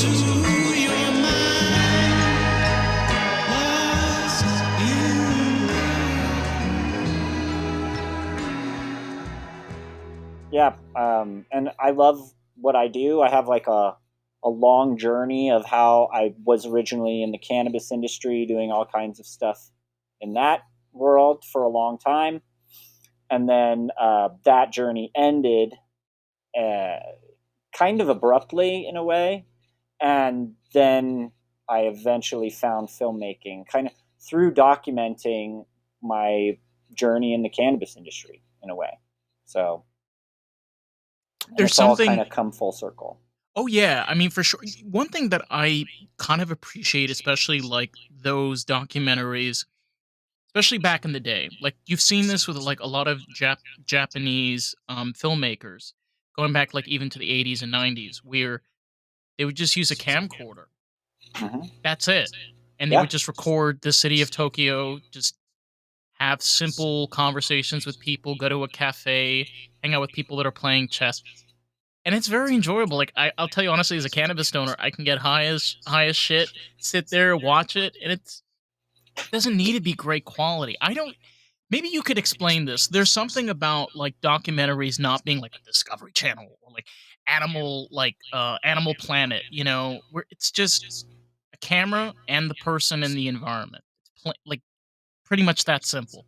your mind, lost in. Yeah, and I love what I do. I have like a long journey of how I was originally in the cannabis industry, doing all kinds of stuff in that world for a long time, and then that journey ended uh, kind of abruptly in a way, and then I eventually found filmmaking, kind of through documenting my journey in the cannabis industry in a way. So, and There's it's all kind something. of come full circle. Oh yeah, I mean for sure. One thing that I kind of appreciate, especially like those documentaries, especially back in the day. Like you've seen this with like a lot of Japanese filmmakers going back like even to the 80s and 90s where they would just use a camcorder. Hmm. That's it. And they Yeah, would just record the city of Tokyo, just have simple conversations with people, go to a cafe, hang out with people that are playing chess. And it's very enjoyable. Like I'll tell you honestly, as a cannabis stoner, I can get high as shit, sit there, watch it, and it doesn't need to be great quality. I don't. Maybe you could explain this. There's something about like documentaries not being like a Discovery Channel or like Animal Planet, where it's just a camera and the person and the environment. It's like pretty much that simple.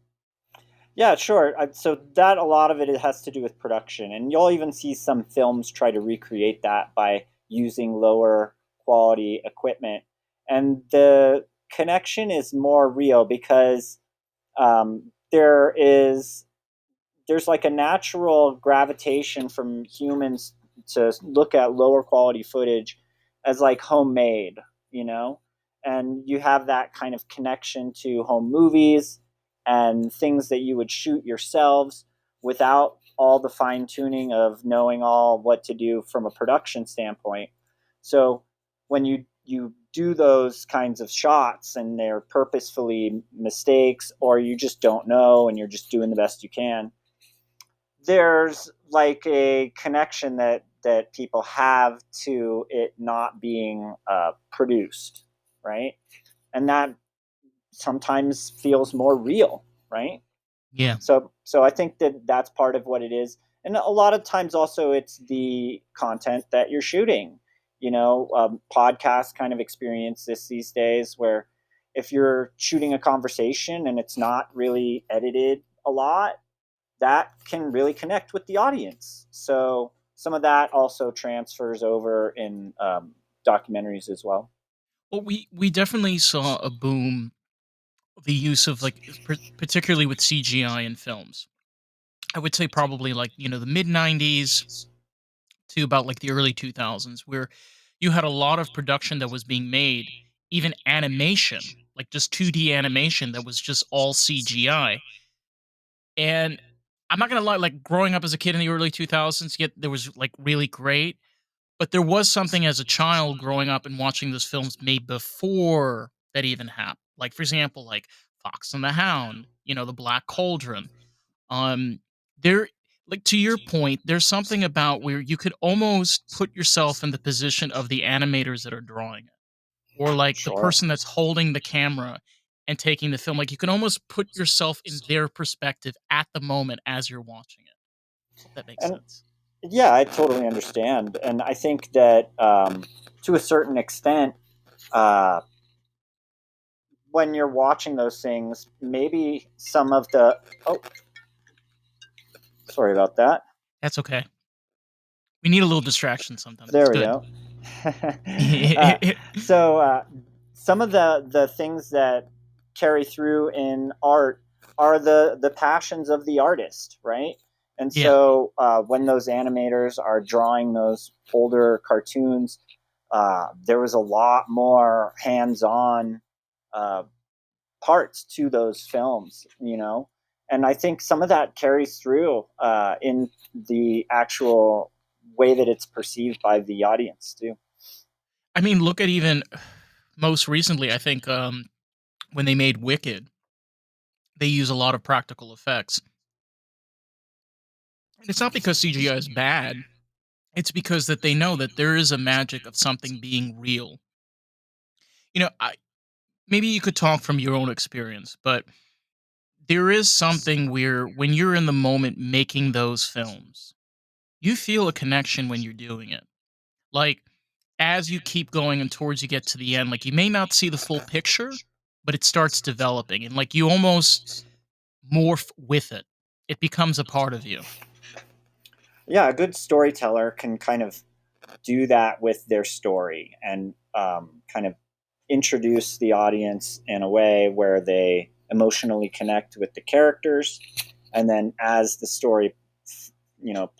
yeah, sure. So that a lot of it has to do with production, and you'll even see some films try to recreate that by using lower quality equipment, and the connection is more real because there's like a natural gravitation from humans to look at lower quality footage as like homemade, you know? And you have that kind of connection to home movies and things that you would shoot yourselves without all the fine tuning of knowing all what to do from a production standpoint. So when you do those kinds of shots and they're purposefully mistakes or you just don't know and you're just doing the best you can, there's like a connection that people have to it not being produced, right? And that sometimes feels more real, right? Yeah. So I think that that's part of what it is, and a lot of times also it's the content that you're shooting. Podcasts kind of experience this these days, where if you're shooting a conversation and it's not really edited a lot, that can really connect with the audience. So some of that also transfers over in documentaries as well. Well, we definitely saw a boom the use of like particularly with CGI in films. I would say probably like, the mid 90s to about like the early 2000s where you had a lot of production that was being made, even animation, like just 2D animation that was just all CGI. And I'm not going to lie, like growing up as a kid in the early 2000s, yet there was like really great, but there was something as a child growing up and watching those films made before that even happened. Like for example, like Fox and the Hound, the Black Cauldron. Um, there, like to your point, there's something about where you could almost put yourself in the position of the animators that are drawing it, or like the Sure. person that's holding the camera and taking the film. Like you can almost put yourself in their perspective at the moment as you're watching it. Hope that makes And sense. yeah, I totally understand. And I think that to a certain extent, uh, when you're watching those things, maybe some of the. Oh, sorry about that. That's okay. We need a little distraction sometimes. It's There we good. go. uh, so some of the things that carry through in art are the passions of the artist, right? And Yeah. so when those animators are drawing those older cartoons, there was a lot more hands-on uh, parts to those films, and I think some of that carries through in the actual way that it's perceived by the audience too. I mean, look at even most recently, I think when they made Wicked, they use a lot of practical effects. And it's not because CGI is bad. It's because that they know that there is a magic of something being real. I maybe you could talk from your own experience, but there is something where when you're in the moment making those films, you feel a connection when you're doing it. Like, as you keep going and towards you get to the end, like, you may not see the full picture, but it starts developing, and, like, you almost morph with it. It becomes a part of you. Yeah, a good storyteller can kind of do that with their story and kind of introduce the audience in a way where they emotionally connect with the characters, and then as the story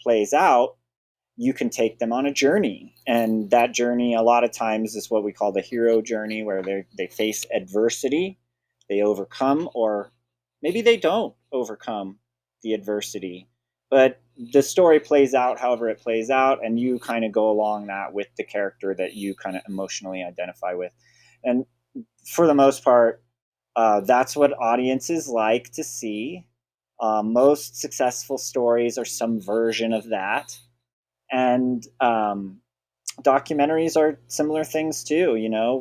plays out, you can take them on a journey, and that journey a lot of times is what we call the hero journey, where they face adversity, they overcome, or maybe they don't overcome the adversity, but the story plays out however it plays out, and you kind of go along that with the character that you kind of emotionally identify with. And for the most part, that's what audiences like to see. Most successful stories are some version of that, and documentaries are similar things too.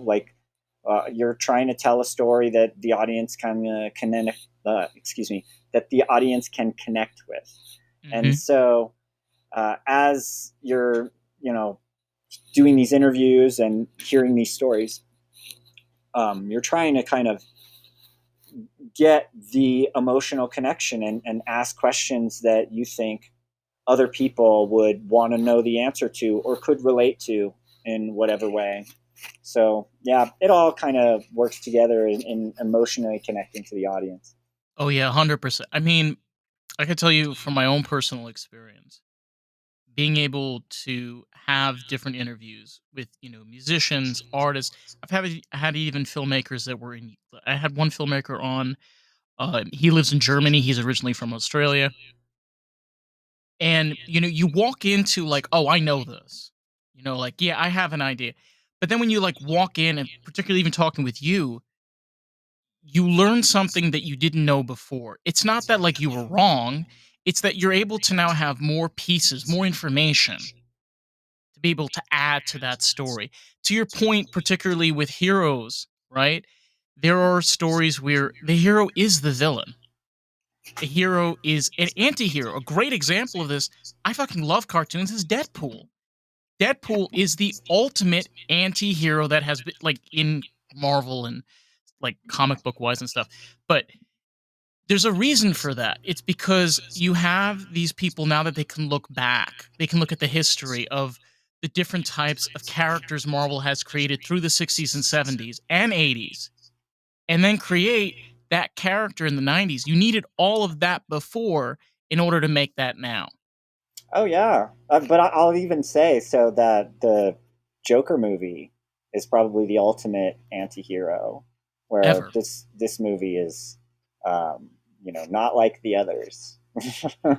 Like you're trying to tell a story that the audience excuse me, that the audience can connect with, and Mhm. so as you're doing these interviews and hearing these stories, you're trying to kind of get the emotional connection and ask questions that you think other people would want to know the answer to or could relate to in whatever way. So yeah, it all kind of works together in emotionally connecting to the audience. Oh, yeah, 100%. I mean, I can tell you from my own personal experience, being able to have different interviews with, musicians, artists. I've had even filmmakers that were in I had one filmmaker on, he lives in Germany, he's originally from Australia. And, you walk into like, "Oh, I know this." Like, "Yeah, I have an idea." But then when you, like, walk in and particularly even talking with you learn something that you didn't know before. It's not that, like, you were wrong, it's that you're able to now have more pieces, more information to be able to add to that story. To your point, particularly with heroes, right? There are stories where the hero is the villain. The hero is an anti-hero. A great example of this, I fucking love cartoons, is Deadpool. Deadpool is the ultimate anti-hero that has been like in Marvel and like comic book wise and stuff. But there's a reason for that. It's because you have these people now that they can look back. They can look at the history of the different types of characters Marvel has created through the 60s and 70s and 80s, and then create that character in the 90s. You needed all of that before in order to make that now. Oh yeah, but I'll even say so that the Joker movie is probably the ultimate anti-hero, where Ever. this movie is, not like the others.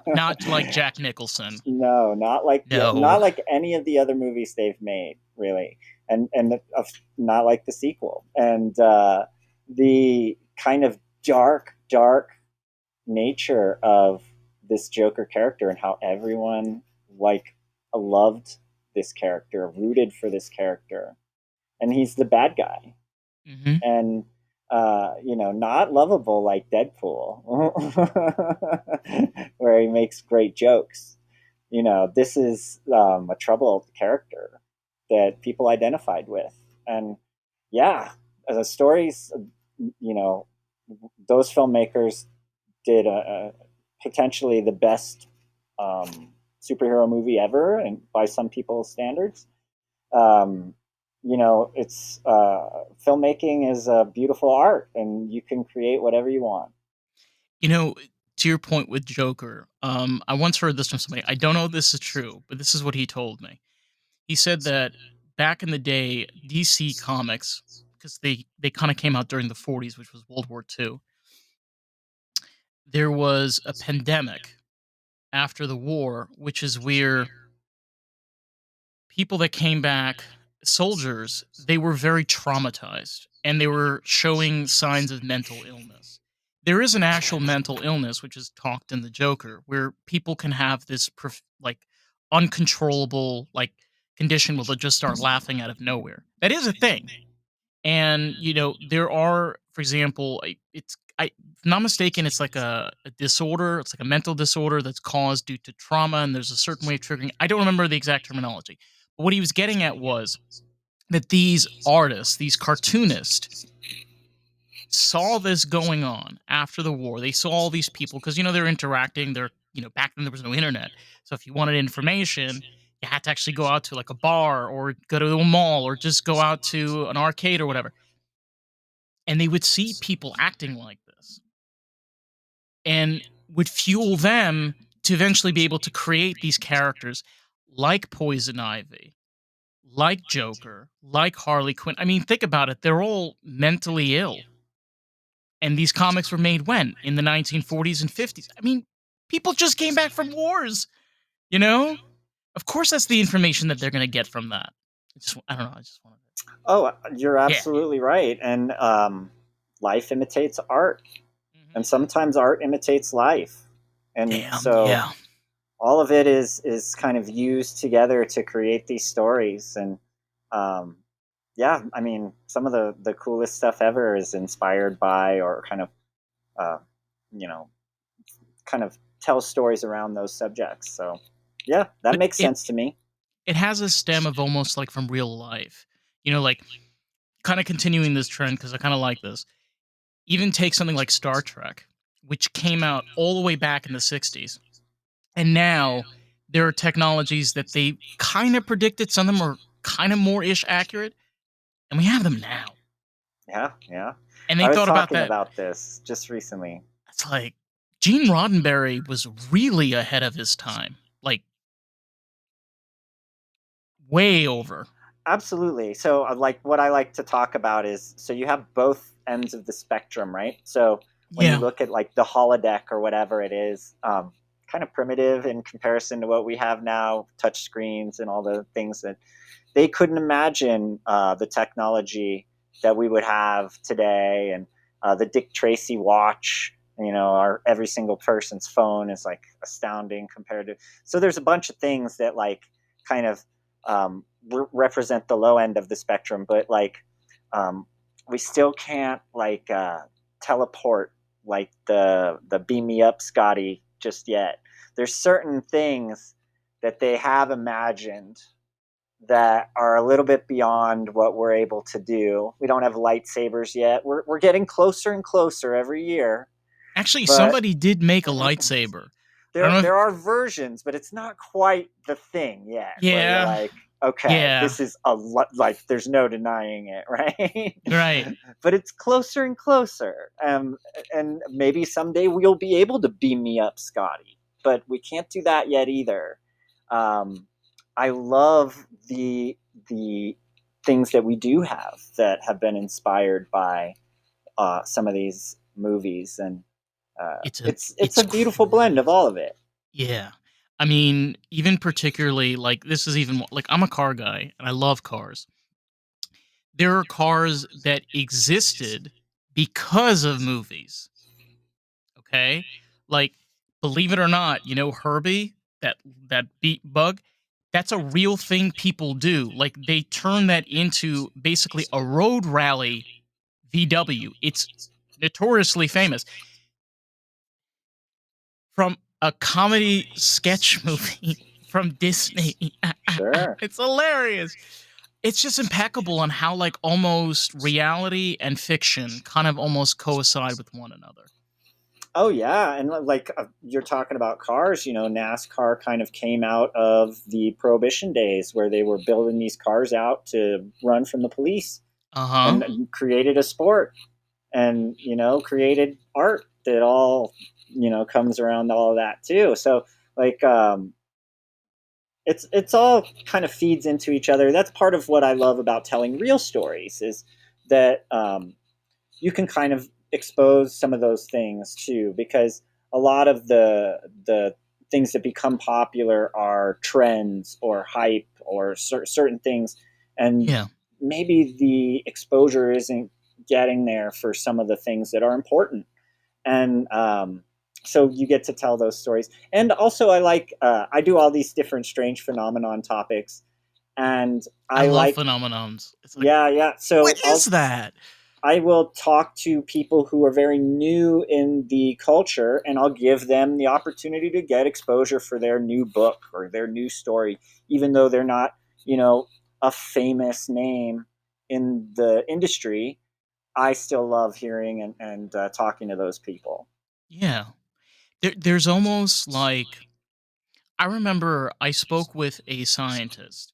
Not like Jack Nicholson. No, No. not like any of the other movies they've made, really, and not like the sequel, and the kind of dark nature of this Joker character and how everyone like loved this character, rooted for this character, and he's the bad guy, Mhm. and not lovable like Deadpool, where he makes great jokes. This is a troubled character that people identified with, and yeah, the stories, you know, those filmmakers did potentially the best superhero movie ever, and by some people's standards. Um, it's filmmaking is a beautiful art, and you can create whatever you want. You know, to your point with Joker, I once heard this from somebody. I don't know if this is true, but this is what he told me. He said that back in the day, DC Comics, because they kind of came out during the 40s, which was World War II, there was a pandemic after the war, which is where people that came back, soldiers, they were very traumatized and they were showing signs of mental illness. There is an actual mental illness which is talked in the Joker where people can have this like uncontrollable like condition where they'll just start laughing out of nowhere. That is a thing. And there are, for example, if not mistaken, it's like a disorder. It's like a mental disorder that's caused due to trauma, and there's a certain way of triggering. I don't remember the exact terminology, but what he was getting at was that these artists, these cartoonists, saw this going on after the war. They saw all these people because they're interacting. Back then there was no internet, so if you wanted information, you had to actually go out to like a bar or go to a mall or just go out to an arcade or whatever, and they would see people acting like this and would fuel them to eventually be able to create these characters like Poison Ivy, like Joker, like Harley Quinn. I mean, think about it. They're all mentally ill. And these comics were made when? In the 1940s and 50s. I mean, people just came back from wars, you know? Of course, that's the information that they're going to get from that. I don't know. I just wanted to. Oh, you're Yeah. absolutely right. And life imitates art, and sometimes art imitates life. And Damn. so Yeah. all of it is kind of used together to create these stories. And yeah, I mean, some of the coolest stuff ever is inspired by, or kind of, uh, you know, kind of tell stories around those subjects. So yeah, that But makes it sense to me. it has a stem of almost like from real life. Like kind of continuing this trend because I kind of like this. Even take something like Star Trek, which came out all the way back in the 60s. And now there are technologies that they kind of predicted. Some of them are kind of more ish accurate. And we have them now. Yeah, yeah. And they I was thought about talking that. about this just recently. It's like Gene Roddenberry was really ahead of his time. Like way over. Absolutely. So, like, what I like to talk about is, so you have both ends of the spectrum, right? So, when you Yeah. look at like the holodeck or whatever it is, kind of primitive in comparison to what we have now, touch screens and all the things that they couldn't imagine, the technology that we would have today, and the Dick Tracy watch. Our every single person's phone is like astounding compared to. So there's a bunch of things that like kind of represent the low end of the spectrum, but like we still can't like teleport like the beam me up Scotty just yet. There's certain things that they have imagined that are a little bit beyond what we're able to do. We don't have lightsabers yet. We're getting closer and closer every year, Actually, but somebody did make a lightsaber. I don't there know if. there are versions, but it's not quite the thing yet. Where you're Yeah. like, okay, Yeah. this is like there's no denying it, right? Right. But it's closer and closer, and maybe someday we'll be able to beam me up, Scotty. But we can't do that yet either. Um, I love the things that we do have that have been inspired by some of these movies, and it's It's a beautiful blend of all of it. Yeah. I mean, even particularly like this is even like I'm a car guy and I love cars. There are cars that existed because of movies. Okay? Like believe it or not, Herbie, that beat bug, that's a real thing people do. Like they turn that into basically a road rally VW. It's notoriously famous from a comedy sketch movie from Disney. Sure. It's hilarious. It's just impeccable on how like almost reality and fiction kind of almost coincide with one another. Oh yeah, and like you're talking about cars. NASCAR kind of came out of the Prohibition days where they were building these cars out to run from the police, Uh-huh. and created a sport, and created art that all comes around all of that too. So like it's all kind of feeds into each other. That's part of what I love about telling real stories, is that you can kind of expose some of those things too, because a lot of the things that become popular are trends or hype or certain things, and Yeah. maybe the exposure isn't getting there for some of the things that are important. And So you get to tell those stories. And also, I do all these different strange phenomenon topics, and I I love like, phenomenons. It's like, yeah, yeah. what So is that? I will talk to people who are very new in the culture, and I'll give them the opportunity to get exposure for their new book or their new story, even though they're not, you know, a famous name in the industry. I still love hearing and talking to those people. Yeah. There's almost like, I remember I spoke with a scientist.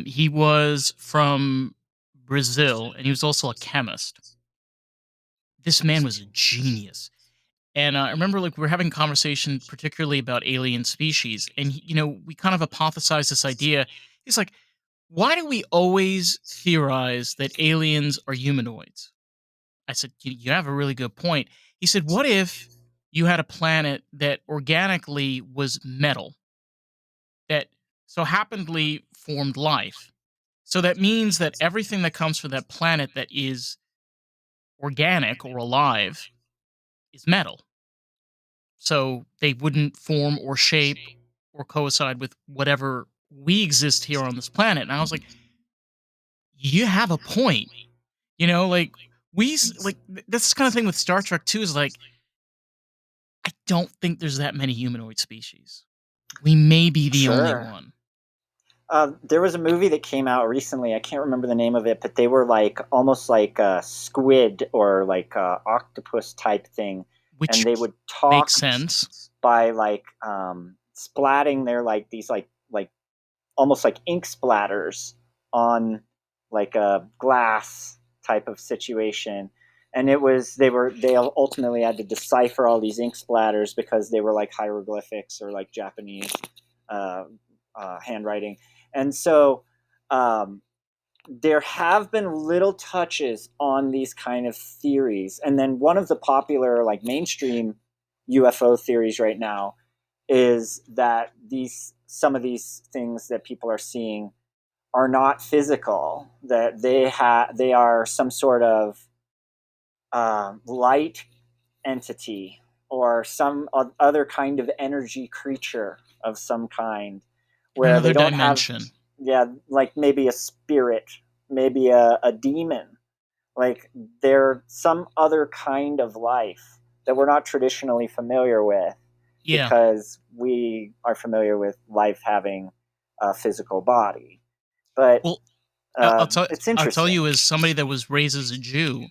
He was from Brazil, and he was also a chemist. This man was a genius. And I remember, like, we were having a conversation, particularly about alien species, and we kind of hypothesized this idea. He's like, "Why do we always theorize that aliens are humanoids?" I said, "You have a really good point." He said, "What if you had a planet that organically was metal, that so happenedly formed life? So that means that everything that comes from that planet that is organic or alive is metal. So they wouldn't form or shape or coincide with whatever we exist here on this planet." And I was like, "You have a point." Like, this kind of thing with Star Trek too is like, I don't think there's that many humanoid species. We may be the only Sure. one. There was a movie that came out recently. I can't remember the name of it, but they were like almost like a squid or like a octopus type thing, and Which they would makes talk sense. by like splatting their like these like almost like ink splatters on like a glass type of situation. And they ultimately had to decipher all these ink splatters because they were like hieroglyphics or like Japanese uh, handwriting. And so um, there have been little touches on these kind of theories. And then one of the popular like mainstream UFO theories right now is that these some of these things that people are seeing are not physical, that they are some sort of light entity or some other kind of energy creature of some kind, In where they another don't have, dimension. yeah, like maybe a spirit, maybe a demon, like they're some other kind of life that we're not traditionally familiar with, Yeah. because we are familiar with life having a physical body. But Well, I'll tell it's I'll tell interesting. you, as somebody that was raised as a Jew,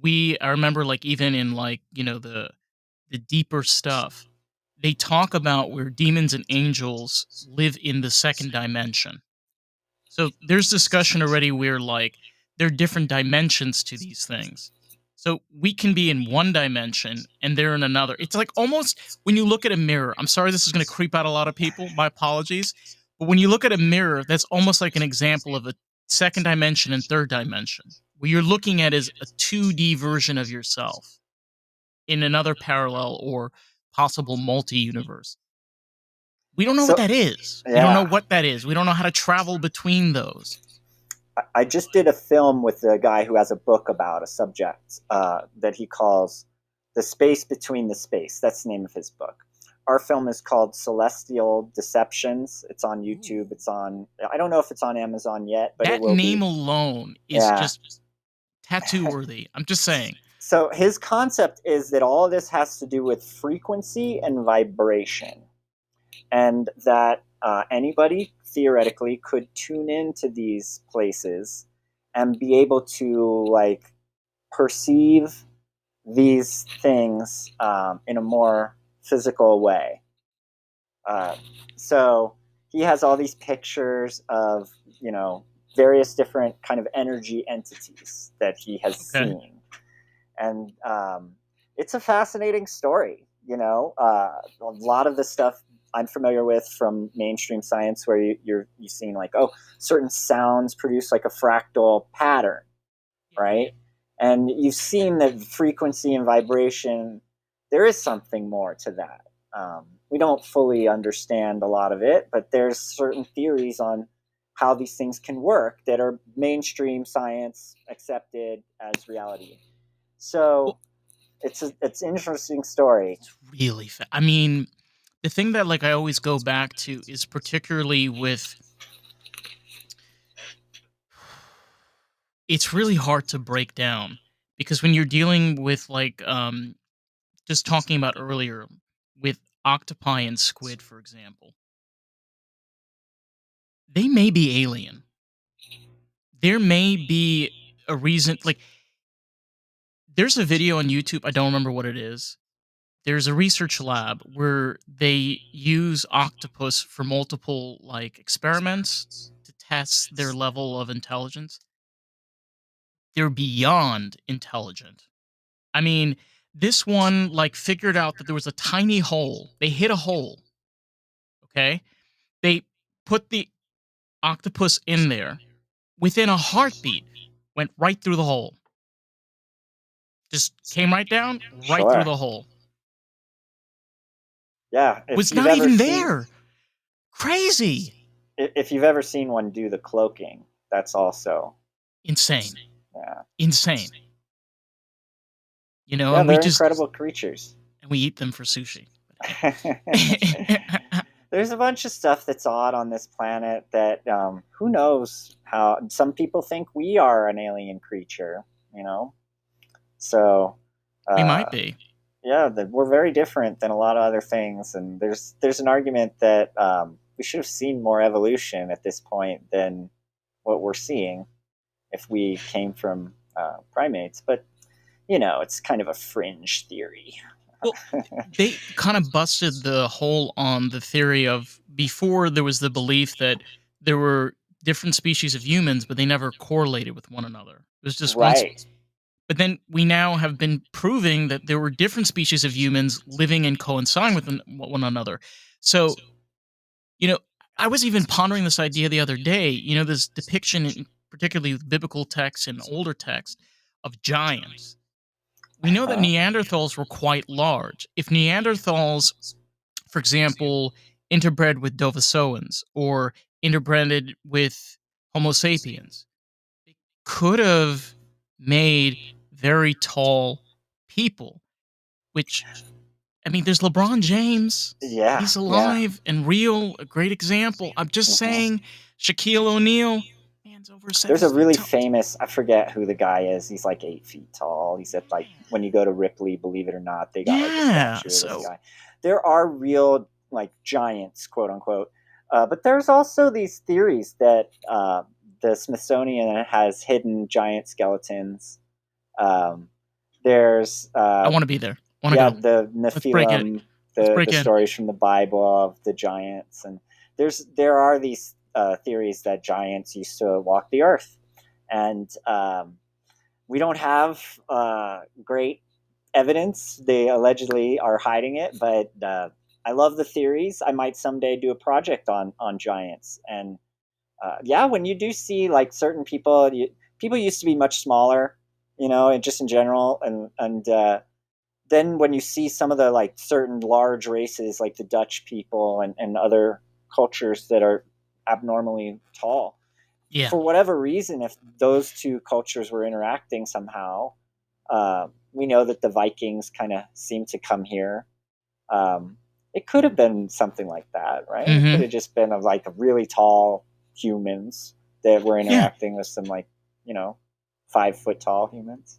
I remember, like, even in, like, the deeper stuff, they talk about where demons and angels live in the second dimension. So there's discussion already where, like, there are different dimensions to these things. So we can be in one dimension and they're in another. It's like almost when you look at a mirror. I'm sorry this is going to creep out a lot of people. My apologies. But when you look at a mirror, that's almost like an example of a second dimension and third dimension. What you're looking at is a 2D version of yourself in another parallel or possible multi universe. We don't know what So that is. We don't know yeah, what that is. We don't know how to travel between those. I just did a film with a guy who has a book about a subject that he calls "The Space Between the Space." That's the name of his book. Our film is called Celestial Deceptions. It's on Ooh. YouTube. I don't know if it's on Amazon yet, but it That will name be. alone is Yeah. just tattoo worthy. I'm just saying. So his concept is that all of this has to do with frequency and vibration, and that anybody theoretically could tune into these places and be able to like perceive these things in a more physical way. Uh, so he has all these pictures of, you know, various different kind of energy entities that he has Okay. seen, and it's a fascinating story. A lot of the stuff I'm familiar with from mainstream science, where you've seen like, oh, certain sounds produce like a fractal pattern, right? And you've seen that frequency and vibration, there is something more to that. We don't fully understand a lot of it, but there's certain theories on how these things can work that are mainstream science accepted as reality. So Well, it's an interesting story. It's really I mean, the thing that like I always go back to is particularly with it's really hard to break down because when you're dealing with like just talking about earlier with octopi and squid for example, they may be alien. There may be a reason like there's a video on YouTube, I don't remember what it is. There's a research lab where they use octopus for multiple like experiments to test their level of intelligence. They're beyond intelligent. I mean, this one like figured out that there was a tiny hole. They hit a hole, okay? They put the octopus in there. Within a heartbeat, went right through the hole. Just came right down, right through Sure. the hole. Yeah, if Was you've not ever even seen there. Crazy. if you've ever seen one do the cloaking, that's also Insane. yeah. Insane. You know, Yeah, and we they're just incredible creatures. and we eat them for sushi. But hey. There's a bunch of stuff that's odd on this planet that who knows how some people think we are an alien creature, you know? So We uh, might be. yeah, that we're very different than a lot of other things, and there's an argument that we should have seen more evolution at this point than what we're seeing if we came from primates. But it's kind of a fringe theory. Well, they kind of busted the hole on the theory of before there was the belief that there were different species of humans, but they never correlated with one another. It was just once. Right. But then we now have been proving that there were different species of humans living and coinciding with one another. So, you know, I was even pondering this idea the other day. You know, this depiction, particularly with biblical texts and older texts, of giants. We know that Uh, Neanderthals were quite large. If Neanderthals, for example, interbred with Denisovans or interbred with Homo sapiens, could have made very tall people, which, I mean, there's LeBron James. yeah, He's yeah. alive and real, a great example. I'm just Mhm. saying, Shaquille O'Neal, man's over There's 7 a feet really tall. famous, I forget who the guy is. He's like 8 feet tall. He's at like, Man. when you go to Ripley, believe it or not, they got like a Yeah. statue of this So, guy. There are real like giants, quote unquote. But there's also these theories that the Smithsonian has hidden giant skeletons. Um, there's I want to be there. I want to yeah, go. the Let's break it. Nephilim, Let's the break in. stories from the Bible of the giants, and there are these theories that giants used to walk the earth, and we don't have great evidence. They allegedly are hiding it, but I love the theories. I might someday do a project on giants, and yeah, when you do see like certain people, people used to be much smaller, and just in general, and then when you see some of the like certain large races like the Dutch people and other cultures that are abnormally tall, Yeah. for whatever reason, if those two cultures were interacting somehow, we know that the Vikings kind of seem to come here. um, it could have been something like that, right? It could Mm-hmm. have just been of like really tall humans that were Yeah. interacting with some like 5 foot tall humans.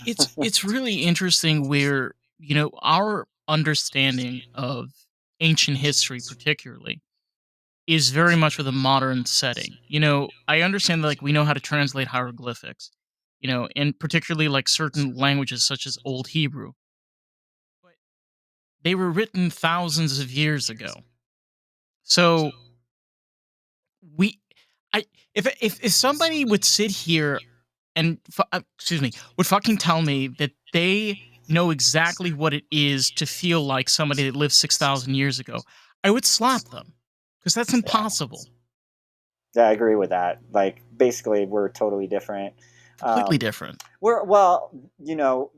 It's really interesting where, our understanding of ancient history particularly is very much with a modern setting. I understand that like we know how to translate hieroglyphics, and particularly like certain languages such as Old Hebrew. But they were written thousands of years ago. So we I if somebody would sit here and excuse me, would fucking tell me that they know exactly what it is to feel like somebody that lived 6,000 years ago, I would slap them because that's Yeah. impossible. Yeah, I agree with that. Like, basically, we're totally different. Completely different. We're well,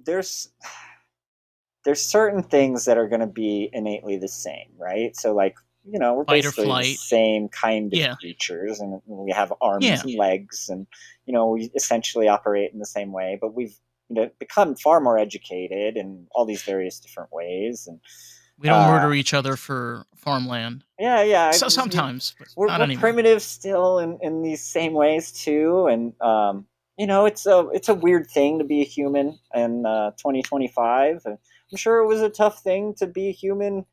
there's certain things that are going to be innately the same, right? So, like, we're Fight or basically the flight. same kind of Yeah. creatures, and we have arms Yeah. and legs, and we essentially operate in the same way. But we've become far more educated in all these various different ways. And We don't uh, murder each other for farmland. yeah, yeah, So sometimes, but not we're anymore. primitive still in these same ways too. And it's a weird thing to be a human in 2025. And I'm sure it was a tough thing to be a human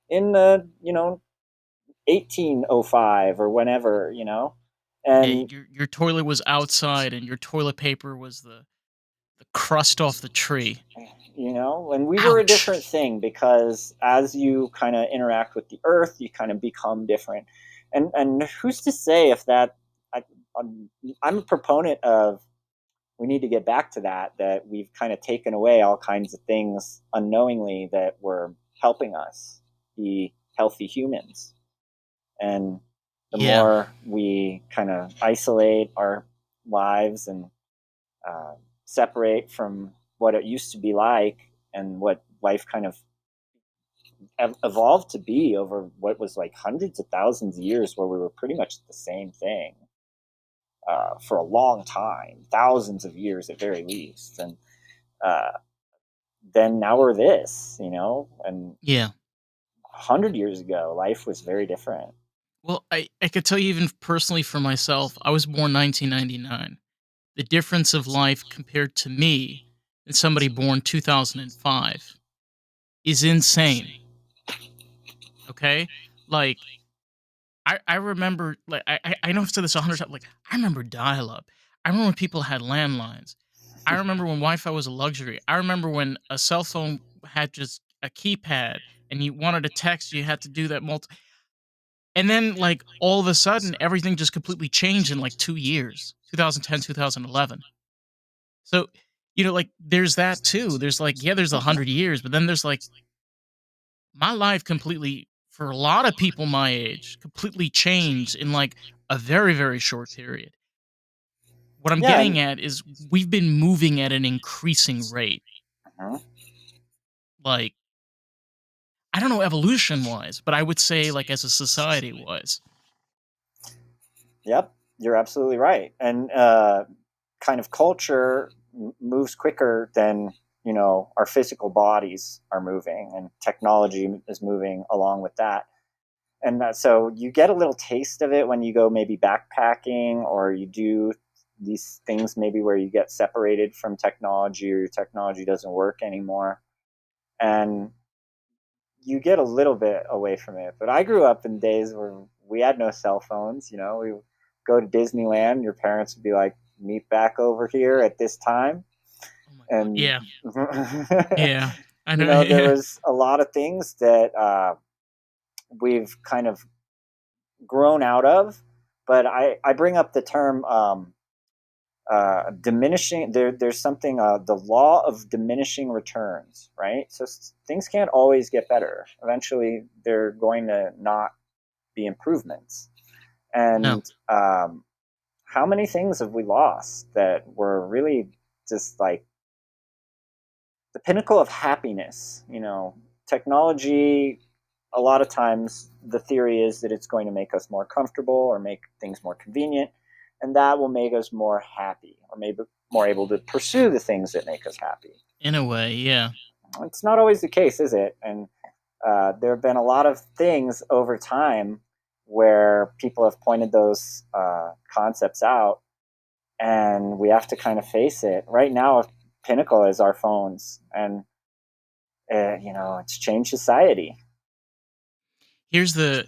in 1805 or whenever, Yeah, and your toilet was outside, and your toilet paper was the crust off the tree. and we were a Ouch. different thing because as you kind of interact with the earth, you kind of become different. And who's to say if that I, I'm, I'm a proponent of we need to get back to that we've kind of taken away all kinds of things unknowingly that were helping us be healthy humans. And the Yeah. more we kind of isolate our lives and uh, separate from what it used to be like and what life kind of evolved to be over what was like hundreds of thousands of years, where we were pretty much the same thing for a long time, thousands of years at very least. And uh, then now we're this, and Yeah. 100 years ago, life was very different. Well, I could tell you even personally for myself, I was born 1999. The difference of life compared to me and somebody born 2005 is insane. Okay? Like, I remember, like, I know I've said this 100 times. Like, I remember dial up. I remember when people had landlines. I remember when Wi Fi was a luxury. I remember when a cell phone had just a keypad and you wanted to text, you had to do that and then, like, all of a sudden, everything just completely changed in like 2 years, 2010, 2011. So, like, there's that too. There's like, yeah, there's 100 years, but then there's like my life completely, for a lot of people my age, completely changed in like a very, very short period. What I'm Yeah, getting at is we've been moving at an increasing rate. uh-huh. Like, I don't know evolution wise, but I would say, like, as a society wise. Yep, you're absolutely right. And kind of culture moves quicker than our physical bodies are moving, and technology is moving along with that. And so you get a little taste of it when you go maybe backpacking, or you do these things maybe where you get separated from technology, or your technology doesn't work anymore, and you get a little bit away from it. But I grew up in days where we had no cell phones. We go to Disneyland, your parents would be like, meet back over here at this time. Oh my god. And Yeah. Yeah. I know. there Yeah. was a lot of things that we've kind of grown out of. But I bring up the term diminishing. There's something, the law of diminishing returns, right? So things can't always get better. Eventually, they're going to not be improvements. No. And how many things have we lost that were really just like the pinnacle of happiness? Technology, a lot of times the theory is that it's going to make us more comfortable or make things more convenient, and that will make us more happy, or maybe more able to pursue the things that make us happy. In a way, yeah. It's not always the case, is it? And there have been a lot of things over time where people have pointed those concepts out, and we have to kind of face it. Right now, pinnacle is our phones, and it's changed society. Here's the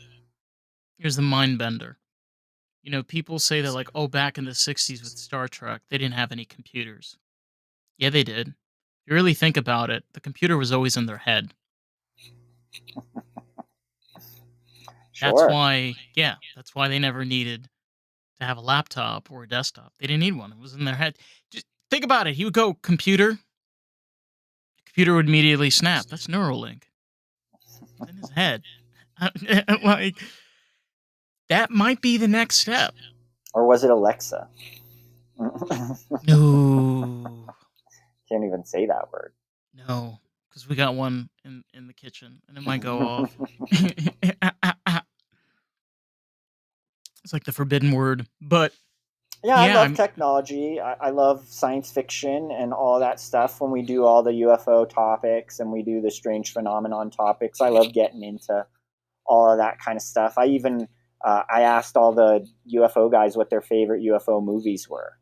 here's the mind bender. People say that, like, oh, back in the 60s with Star Trek, they didn't have any computers. Yeah, they did. If you really think about it, the computer was always in their head. That's Sure. why, yeah, that's why they never needed to have a laptop or a desktop. They didn't need one. It was in their head. Just think about it. He would go, computer. The computer would immediately snap. That's Neuralink. It's in his head. Like, that might be the next step. Or was it Alexa? Can't No. even say that word. No. Because we got one in the kitchen and it might go off. It's like the forbidden word. But Yeah, I Yeah, love technology. I love science fiction and all that stuff. When we do all the UFO topics and we do the strange phenomenon topics, I love getting into all of that kind of stuff. I even I asked all the UFO guys what their favorite UFO movies were,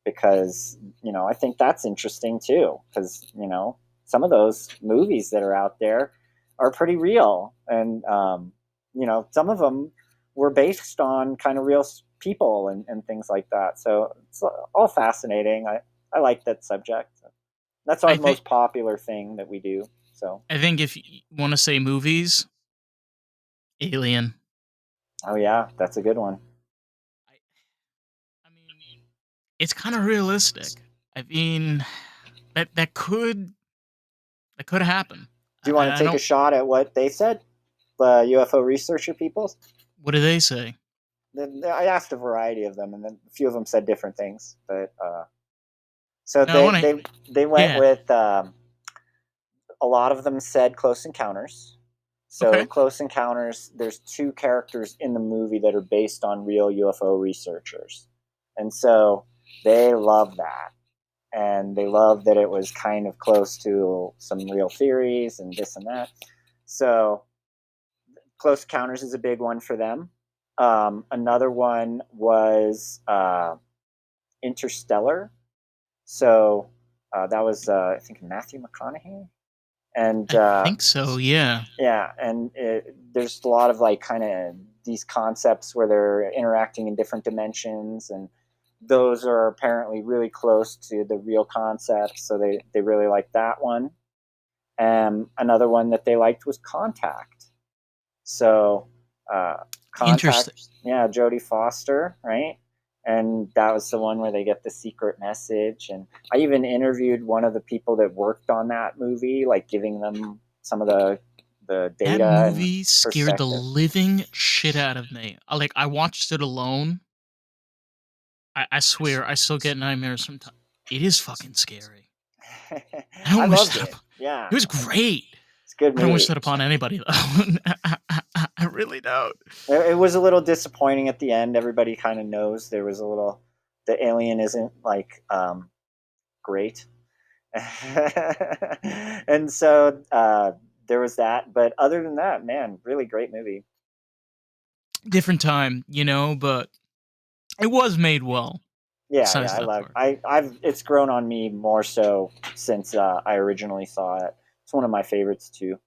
because I think that's interesting too, because some of those movies that are out there are pretty real, and some of them were based on kind of real people and things like that. So it's all fascinating. I like that subject. That's our I think most popular thing that we do. So I think if you want to say movies, Alien. oh yeah, that's a good one. I, I mean, it's kind of realistic. I mean, that could happen. Do you want to I take a don't. shot at what they said, the UFO researcher people? What do they say? I asked a variety of them, and then a few of them said different things. But so No, I they want to. they they went Yeah. with a lot of them said Close Encounters. So Okay. Close Encounters, there's two characters in the movie that are based on real UFO researchers, and so they love that, and they love that it was kind of close to some real theories and this and that. So Close Encounters is a big one for them. Another one was Interstellar. So that was I think Matthew McConaughey, and I think so. Yeah. yeah, and there's a lot of like kind of these concepts where they're interacting in different dimensions, and those are apparently really close to the real concepts. So they really like that one. Another one that they liked was Contact. So, uh, Interesting. Contact, yeah, Jodie Foster, right? And that was the one where they get the secret message. And I even interviewed one of the people that worked on that movie, like giving them some of the That data and movie scared the perspective. living shit out of me. I watched it alone. I swear, I still get nightmares sometimes. It is fucking scary. I I don't wish loved that it. upon. Yeah, It was great. it's a good I don't wish movie. that upon anybody though. I really don't. It was a little disappointing at the end. Everybody kind of knows there was a little. The alien isn't like great. And so there was that. But other than that, man, really great movie. Different time, but it was made well. Yeah, yeah, Besides I that love. part. I've it's grown on me more so since I originally saw it. It's one of my favorites too.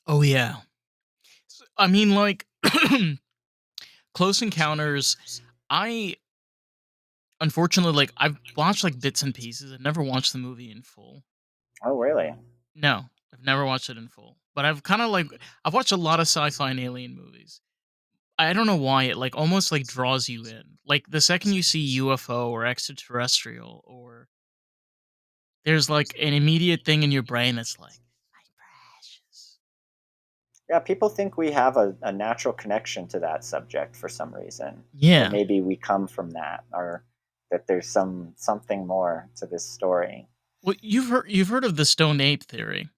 Oh yeah. I mean, like Close Encounters. I unfortunately I've watched like bits and pieces. I've never watched the movie in full. Oh, really? No, I've never watched it in full. But I've watched a lot of sci-fi and alien movies. I don't know why it almost draws you in. Like the second you see UFO or extraterrestrial, or there's like an immediate thing in your brain that's like, my precious. Yeah, people think we have a natural connection to that subject for some reason, or Yeah. maybe we come from that, or that there's something more to this story. Well, you've heard of the stone ape theory.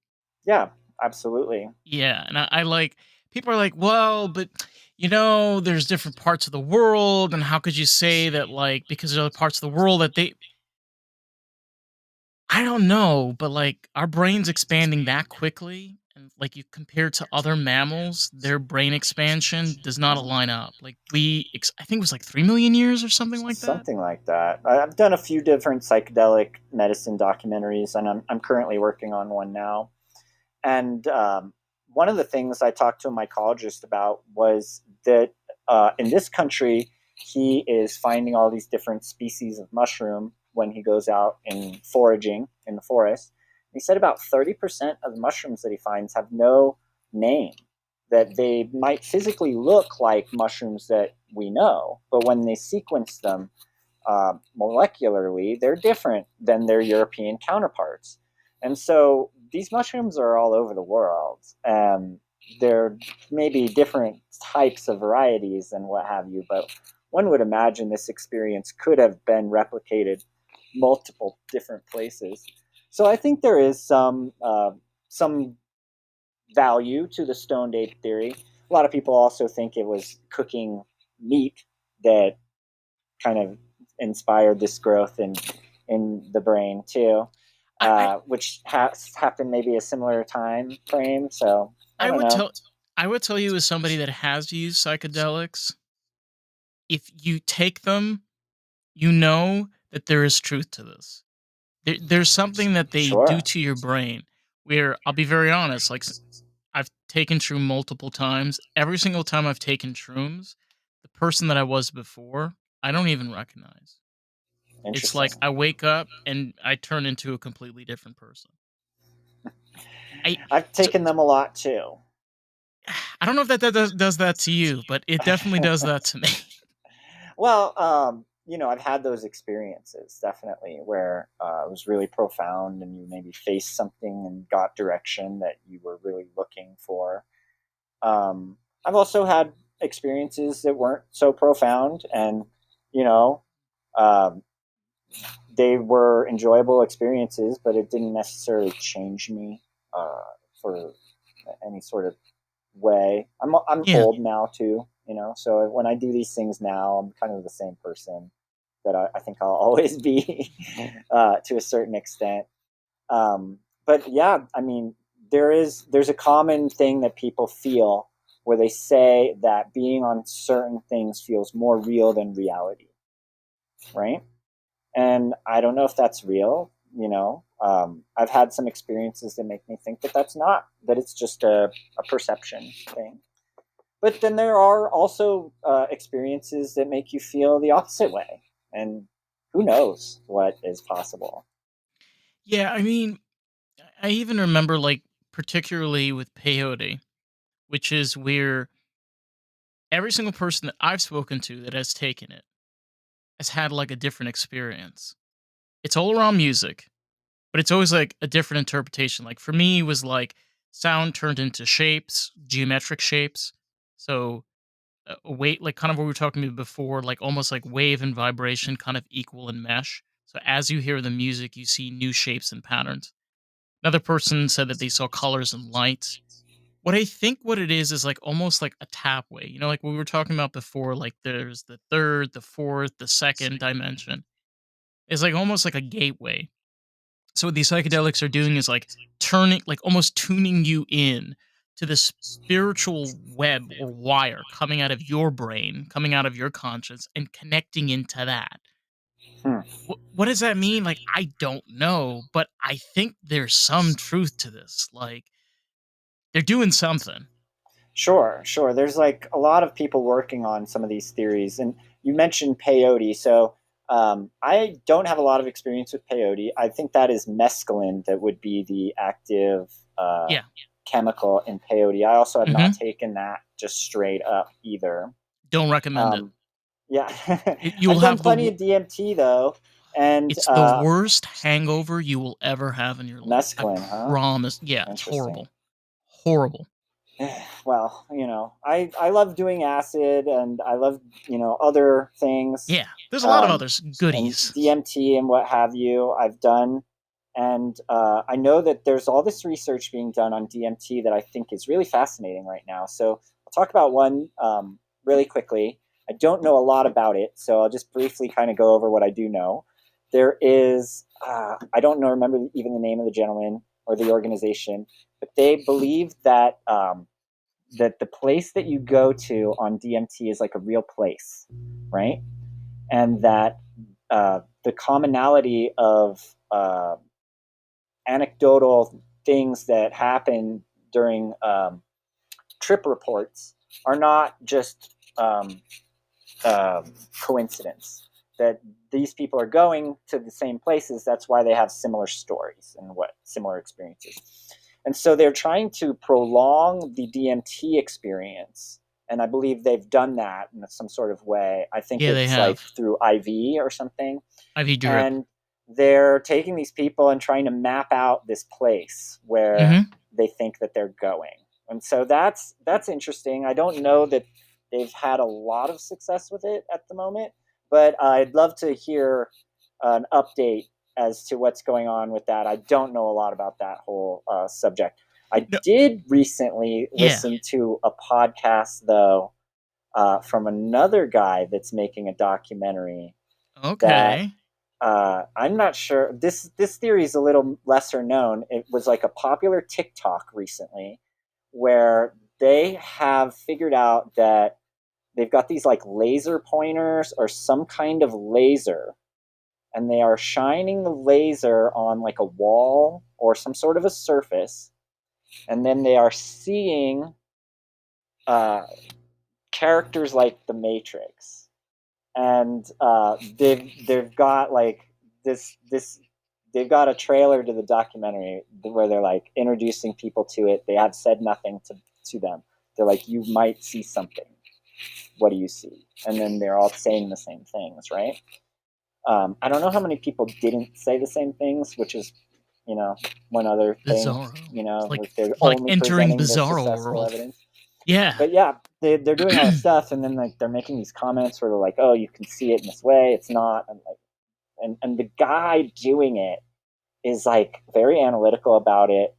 Yeah, absolutely. Yeah, and I like people are like, well, but there's different parts of the world, and how could you say that because there are parts of the world that they I don't know, but our brains expanding that quickly, and you compare to other mammals, their brain expansion does not Mhm. align up. I think it was 3 million years or something like that. Something like that. I've done a few different psychedelic medicine documentaries, and I'm currently working on one now. And one of the things I talked to a mycologist about was that in this country, he is finding all these different species of mushroom when he goes out in foraging in the forest. He said about 30% of the mushrooms that he finds have no name, that they might physically look like mushrooms that we know, but when they sequence them molecularly, they're different than their European counterparts. And so these mushrooms are all over the world. They're maybe different types of varieties and what have you, but one would imagine this experience could have been replicated multiple different places. So I think there is some value to the stoned ape theory. A lot of people also think it was cooking meat that kind of inspired this growth in the brain too, I which has happened maybe a similar time frame. So I I don't would know. tell I would tell you as somebody that has used psychedelics, if you take them, you know that there is truth to this. There's something that they do Sure, to your brain where I'll be very honest, like I've taken Shroom multiple times. Every single time I've taken Shrooms, the person that I was before, I don't even recognize. It's interesting. like I wake up and I turn into a completely different person. I I've so taken them a lot too. I don't know if that does that to you, but it definitely does that to me. Well, I've had those experiences definitely where it was really profound, and you maybe faced something and got direction that you were really looking for. I've also had experiences that weren't so profound, and you know, um, they were enjoyable experiences, but it didn't necessarily change me uh, for any sort of way. I'm Yeah. old now too, so when I do these things now, I'm kind of the same person that I think I'll always be to a certain extent. But yeah, I mean, there's a common thing that people feel where they say that being on certain things feels more real than reality, right? And I don't know if that's real. I've had some experiences that make me think that that's not, that it's just a perception thing. But then there are also experiences that make you feel the opposite way. And who knows what is possible. Yeah, I mean, I even remember like particularly with peyote, which is where every single person that I've spoken to that has taken it has had like a different experience. It's all around music, but it's always like a different interpretation. Like for me, it was like sound turned into shapes, geometric shapes. So weight, like kind of what we were talking about before, like almost like wave and vibration kind of equal and mesh. So as you hear the music, you see new shapes and patterns. Another person said that they saw colors and lights. What I think what it is like almost like a tapway. You know, like we were talking about before, like there's the third, the fourth, the second dimension. It's like almost like a gateway. So what these psychedelics are doing is like turning, like almost tuning you in to the spiritual web or wire coming out of your brain, coming out of your conscience, and connecting into that. Hmm. What does that mean? Like, I don't know, but I think there's some truth to this. Like, they're doing something. Sure, sure. There's like a lot of people working on some of these theories. And you mentioned peyote. So I don't have a lot of experience with peyote. I think that is mescaline that would be the active Yeah. chemical in peyote. I also have not Hmm. taken that just straight up either. Don't recommend it. Um, yeah, I've You'll done have the plenty of DMT though, and it's the worst hangover you will ever have in your life. I mescaline, huh? promise. Yeah, it's Interesting. horrible. Horrible. Well, I love doing acid, and I love other things, Yeah. There's a lot of um, others and goodies. DMT and what have you. I've done, and I know that there's all this research being done on DMT that I think is really fascinating right now. So I'll talk about one really quickly. I don't know a lot about it, so I'll just briefly kind of go over what I do know. There is, I don't know, remember even the name of the gentleman or the organization, but they believe that that the place that you go to on DMT is like a real place, right? And that the commonality of anecdotal things that happen during trip reports are not just coincidence. That these people are going to the same places. That's why they have similar stories and what similar experiences. And so they're trying to prolong the DMT experience. And I believe they've done that in some sort of way. I think Yeah, they it's like have. through IV or something. IV drip. And they're taking these people and trying to map out this place where Mhm. they think that they're going. And so that's interesting. I don't know that they've had a lot of success with it at the moment, but I'd love to hear an update as to what's going on with that. I don't know a lot about that whole subject. I No. did recently Yeah. listen to a podcast, though, from another guy that's making a documentary that Okay. I'm not sure. This theory is a little lesser known. It was like a popular TikTok recently, where they have figured out that they've got these like laser pointers or some kind of laser, and they are shining the laser on like a wall or some sort of a surface, and then they are seeing uh, characters like the Matrix, and they've got like this they've got a trailer to the documentary where they're like introducing people to it. They have said nothing to them. They're like, you might see something. What do you see? And then they're all saying the same things, right? I don't know how many people didn't say the same things, which is, one other thing, Bizarro. It's if they're like only entering presenting the Bizarro successful world. evidence. Yeah. But yeah, they're doing all this stuff, and then like they're making these comments where they're like, "Oh, you can see it in this way, it's not," and like, and the guy doing it is like very analytical about it,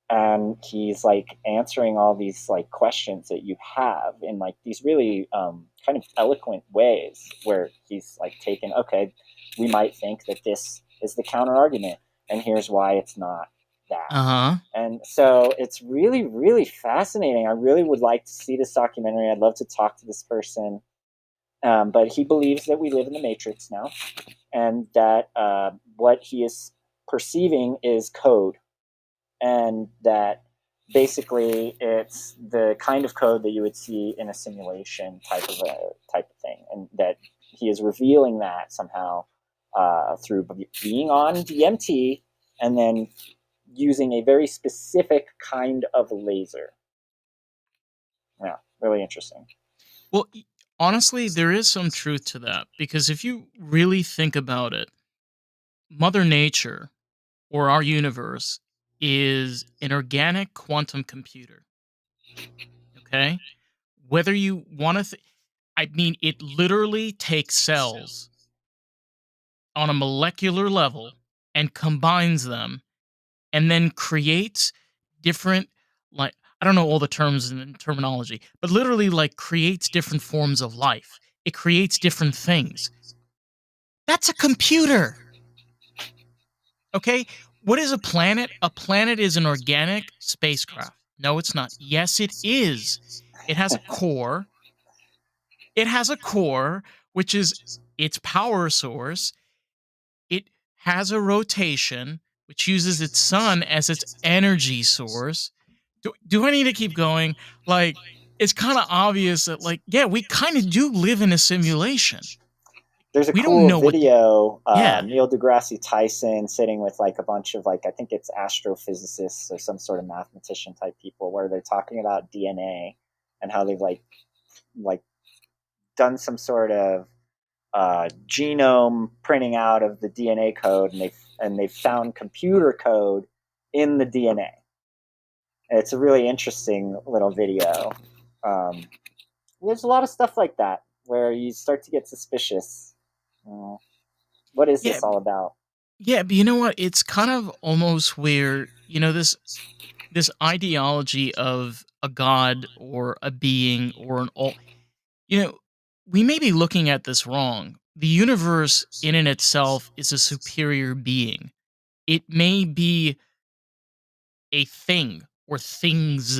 and he's like answering all these like questions that you have in like these really kind of eloquent ways, where he's like taken, okay, we might think that this is the counter argument, and here's why it's not that. Uh-huh. And so it's really, really fascinating. I really would like to see this documentary. I'd love to talk to this person. But he believes that we live in the Matrix now, and that what he is perceiving is code, and that basically it's the kind of code that you would see in a simulation type of thing, and that he is revealing that somehow through being on DMT and then using a very specific kind of laser. Yeah, really interesting. Well, honestly, there is some truth to that because if you really think about it, Mother Nature or our universe is an organic quantum computer. Okay? Whether you want to, I mean, it literally takes cells on a molecular level and combines them and then creates different, like, I don't know all the terms and terminology, but literally, like, creates different forms of life. It creates different things. That's a computer. Okay? What is a planet? A planet is an organic spacecraft. No, it's not. Yes, it is. It has a core. It has a core, which is its power source. It has a rotation, which uses its sun as its energy source. Do I need to keep going? Like, it's kind of obvious that, like, yeah, we kind of do live in a simulation. There's a We don't cool know what the. video, Yeah. Neil deGrasse Tyson sitting with like a bunch of like, I think it's astrophysicists or some sort of mathematician type people, where they're talking about DNA and how they've like done some sort of genome printing out of the DNA code, and they've found computer code in the DNA. It's a really interesting little video. Um, there's a lot of stuff like that where you start to get suspicious. Uh, what is Yeah. this all about? Yeah, but you know what? It's kind of almost where, this ideology of a god or a being or an all, you know, we may be looking at this wrong. The universe in and itself is a superior being. It may be a thing or things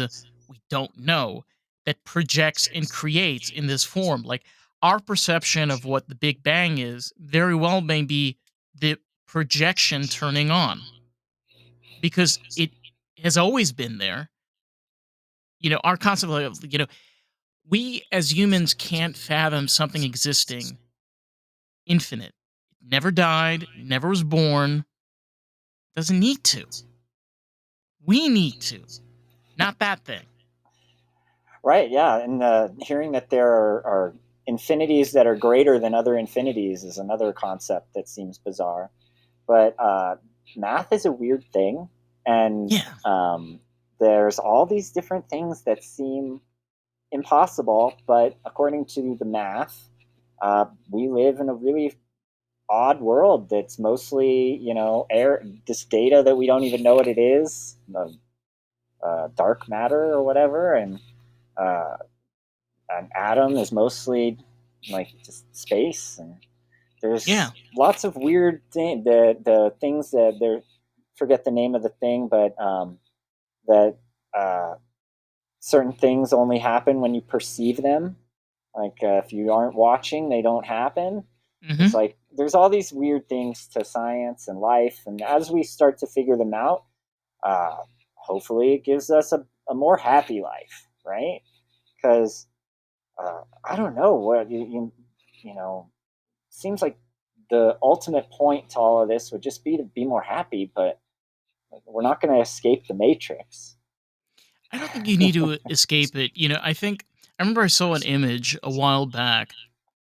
we don't know that projects and creates in this form. Like our perception of what the Big Bang is very well may be the projection turning on because it has always been there. Our concept of, we as humans can't fathom something existing infinite. It never died, never was born, doesn't need to. We need to, not that thing. Right, yeah. And hearing that there are infinities that are greater than other infinities is another concept that seems bizarre. But math is a weird thing. And Yeah. there's all these different things that seem impossible, but according to the math, we live in a really odd world that's mostly, air, this data that we don't even know what it is, dark matter or whatever, and uh, an atom is mostly like just space, and Yeah. there's lots of weird the things that they're forget the name of the thing, but that uh, certain things only happen when you perceive them. Like if you aren't watching, they don't happen. It's Hmm. like there's all these weird things to science and life, and as we start to figure them out, uh, hopefully it gives us a more happy life, right? Because I don't know what you know. Seems like the ultimate point to all of this would just be to be more happy, but we're not going to escape the matrix. I don't think you need to escape it. I think I remember I saw an image a while back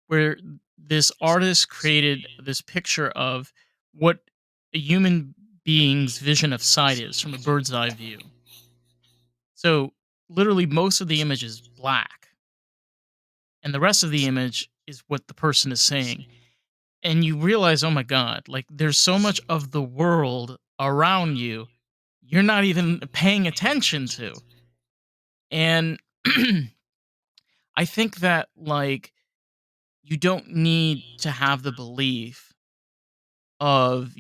where this artist created this picture of what a human being's vision of sight is from a bird's eye view. So, literally, most of the image is black, and the rest of the image is what the person is saying. And you realize, oh my God, like there's so much of the world around you you're not even paying attention to. And I think that, like, you don't need to have the belief of,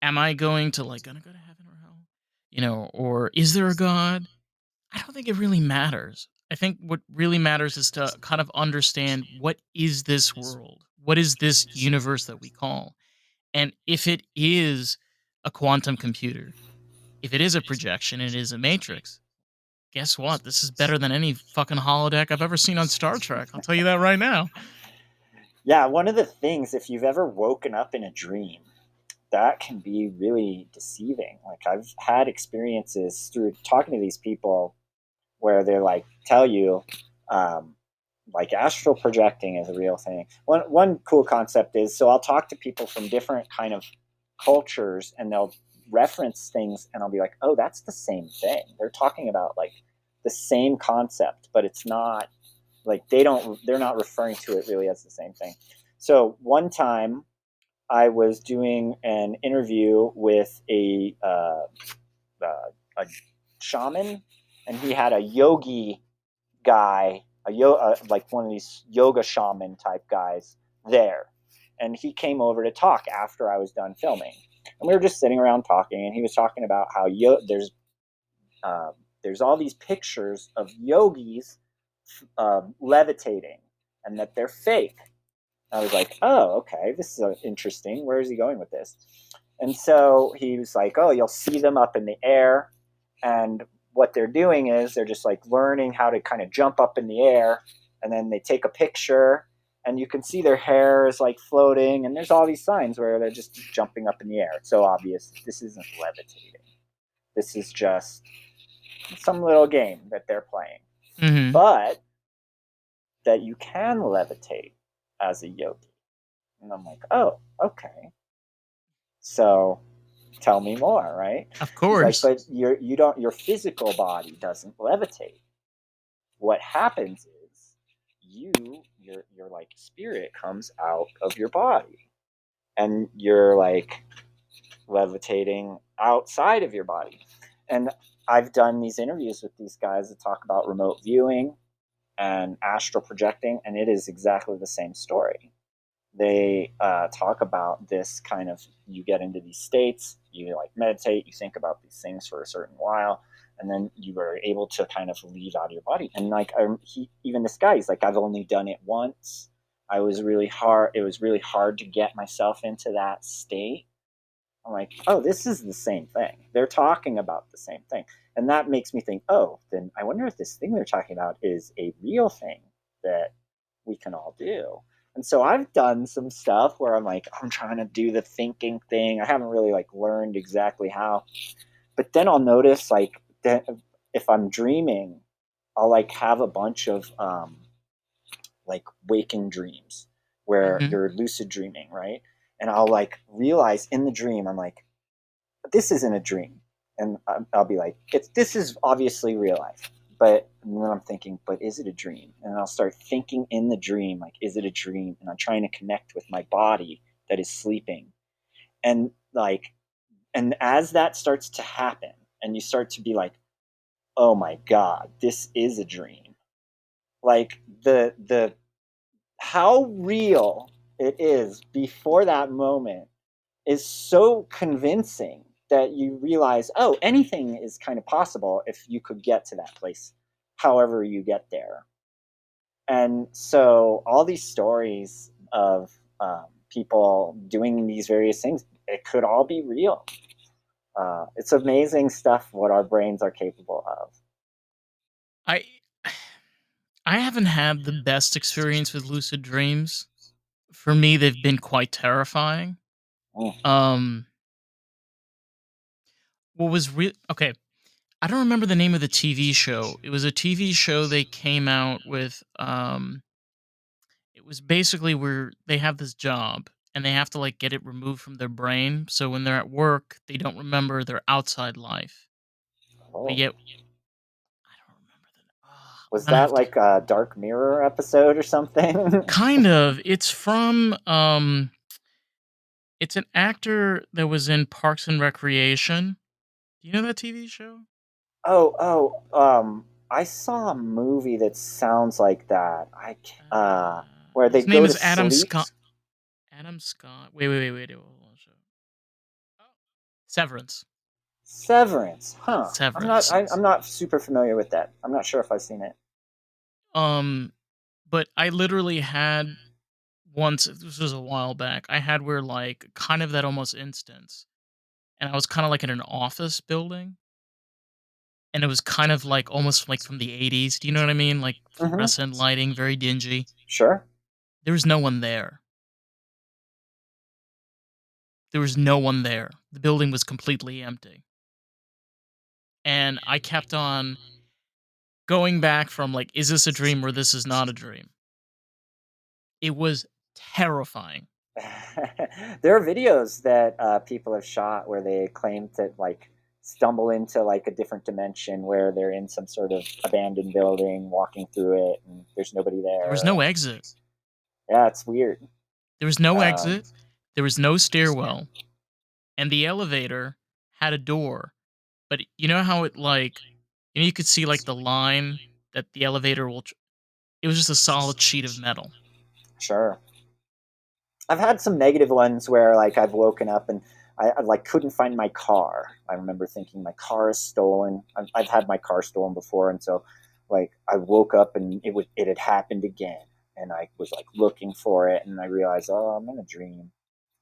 am I going to, like, gonna go to heaven or hell? Or is there a God? I don't think it really matters. I think what really matters is to kind of understand, what is this world? What is this universe that we call? And if it is a quantum computer, if it is a projection, it is a matrix, guess what? This is better than any fucking holodeck I've ever seen on Star Trek. I'll tell you that right now. Yeah, one of the things, if you've ever woken up in a dream, that can be really deceiving. Like I've had experiences through talking to these people where they're like tell you um, like astral projecting is a real thing. One cool concept is, so I'll talk to people from different kind of cultures and they'll reference things and I'll be like, oh, that's the same thing. They're talking about like the same concept, but it's not like they're not referring to it really as the same thing. So one time I was doing an interview with a shaman, and he had a yogi guy, like one of these yoga shaman type guys there, and he came over to talk after I was done filming, and we were just sitting around talking, and he was talking about how there's all these pictures of yogis levitating, and that they're fake. I was like, oh, okay, this is interesting. Where is he going with this? And so he was like, oh, you'll see them up in the air. And what they're doing is they're just like learning how to kind of jump up in the air. And then they take a picture and you can see their hair is like floating. And there's all these signs where they're just jumping up in the air. It's so obvious this isn't levitating. This is just some little game that they're playing. Hmm. But that you can levitate as a yogi. And I'm like, oh, okay. So tell me more, right? Of He's like, course. but you don't, your physical body doesn't levitate. What happens is your like spirit comes out of your body and you're like levitating outside of your body. And I've done these interviews with these guys that talk about remote viewing and astral projecting, and it is exactly the same story. They talk about this kind of, you get into these states, you like meditate, you think about these things for a certain while, and then you are able to kind of leave out of your body. And like even this guy, he's like, I've only done it once. I was really hard. It was really hard to get myself into that state. I'm like, oh, this is the same thing. They're talking about the same thing. And that makes me think, oh, then I wonder if this thing they're talking about is a real thing that we can all do. And so I've done some stuff where I'm like, I'm trying to do the thinking thing. I haven't really like learned exactly how. But then I'll notice like that if I'm dreaming, I'll like have a bunch of like waking dreams where Hmm. you're lucid dreaming, right? And I'll like realize in the dream, I'm like, this isn't a dream. And I'll be like, this is obviously real life. But and then I'm thinking, but is it a dream? And I'll start thinking in the dream, like, is it a dream? And I'm trying to connect with my body that is sleeping. And like, and as that starts to happen, and you start to be like, oh my God, this is a dream. Like the how real it is before that moment is so convincing that you realize, oh, anything is kind of possible if you could get to that place, however you get there. And so all these stories of people doing these various things, it could all be real. It's amazing stuff what our brains are capable of. I I haven't had the best experience with lucid dreams. For me, they've been quite terrifying. Mm. Um, what was real? Okay, I don't remember the name of the TV show. It was a TV show they came out with. It was basically where they have this job and they have to like get it removed from their brain. So when they're at work, they don't remember their outside life. But Oh. yet, I don't remember the. I'm Was gonna that have to. like a Dark Mirror episode or something? Kind of. It's from. It's an actor that was in Parks and Recreation. Do you know that TV show? I saw a movie that sounds like that. Where they His name go to is Adam sleep. Scott. Adam Scott. Wait. Hold on. Severance. Severance, huh? Severance. I'm not super familiar with that. I'm not sure if I've seen it. Um, but I literally had once. This was a while back. I had where like kind of that almost instance, and I was kind of like in an office building, and it was kind of like almost like from the '80s. Do you know what I mean? Like Mm-hmm. fluorescent lighting, very dingy. Sure. There was no one there. There was no one there. The building was completely empty. And I kept on going back from like, is this a dream or this is not a dream? It was terrifying. There are videos that people have shot where they claim to like stumble into like a different dimension where they're in some sort of abandoned building, walking through it, and there's nobody There was there. no And exit. yeah, it's weird. There was no Um, exit. There was no stairwell. And the elevator had a door. But you know how it like, you could see like the line that the elevator will, it was just a solid sheet of metal. sure. I've had some negative ones where like I've woken up and I like couldn't find my car. I remember thinking my car is stolen. I've had my car stolen before, and so like I woke up and it had happened again, and I was like looking for it, and I realized, oh, I'm in a dream.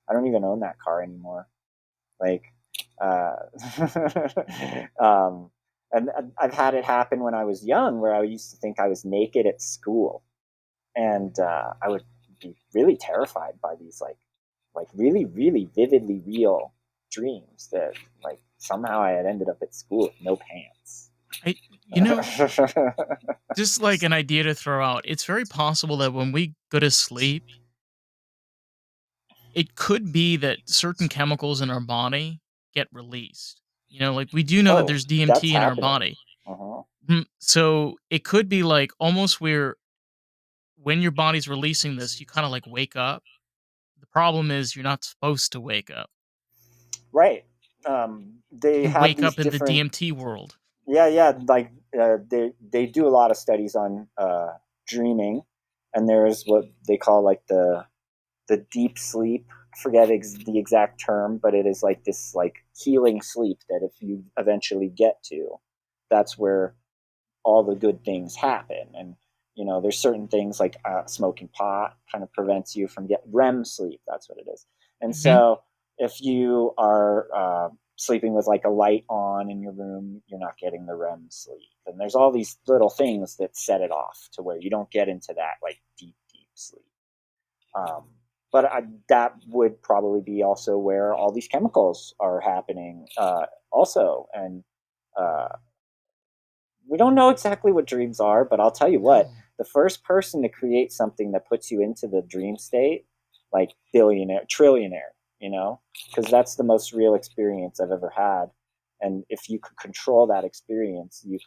I don't even own that car anymore. Like, uh, um, and I've had it happen when I was young, where I used to think I was naked at school, and I would be really terrified by these like really really vividly real dreams that like somehow I had ended up at school with no pants. I, you know, just like an idea to throw out, it's very possible that when we go to sleep, it could be that certain chemicals in our body get released. Like we do know that Oh, there's that's DMT in our happening. body. Uh-huh. So it could be like almost where when your body's releasing this, you kind of like wake up. The problem is you're not supposed to wake up. Right. They You have wake these up in the different. DMT world. Yeah, like they do a lot of studies on dreaming, and there's what they call like the deep sleep. I forget the exact term, but it is like this like healing sleep that if you eventually get to, that's where all the good things happen. And there's certain things like smoking pot kind of prevents you from get REM sleep. That's what it is. And Hmm. so if you are sleeping with like a light on in your room, you're not getting the REM sleep. And there's all these little things that set it off to where you don't get into that like deep sleep. Um, but that would probably be also where all these chemicals are happening, also. And uh, we don't know exactly what dreams are, but I'll tell you what, No. the first person to create something that puts you into the dream state, like billionaire, trillionaire, because that's the most real experience I've ever had. And if you could control that experience, you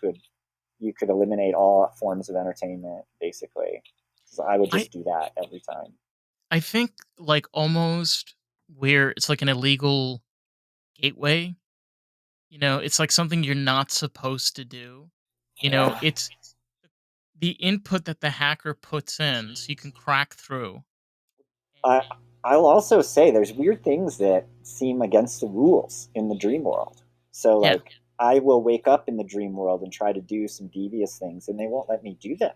could eliminate all forms of entertainment, basically. So I would I just do that every time. I think like almost where it's like an illegal gateway. It's like something you're not supposed to do. Yeah. It's the input that the hacker puts in so you can crack through. I I'll also say there's weird things that seem against the rules in the dream world. So Yeah. like I will wake up in the dream world and try to do some devious things and they won't let me do them.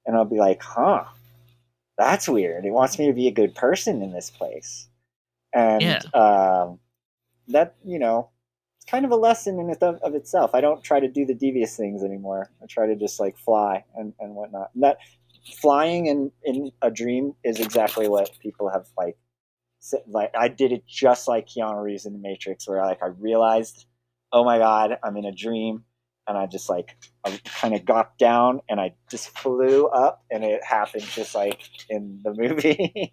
And I'll be like, huh, that's weird. It wants me to be a good person in this place. And Yeah. that, it's kind of a lesson in of itself. I don't try to do the devious things anymore. I try to just like fly and whatnot. And that flying in a dream is exactly what people have like I did it just like Keanu Reeves in the Matrix, where like I realized, oh my god, I'm in a dream, and I just like I kind of got down and I just flew up, and it happened just like in the movie.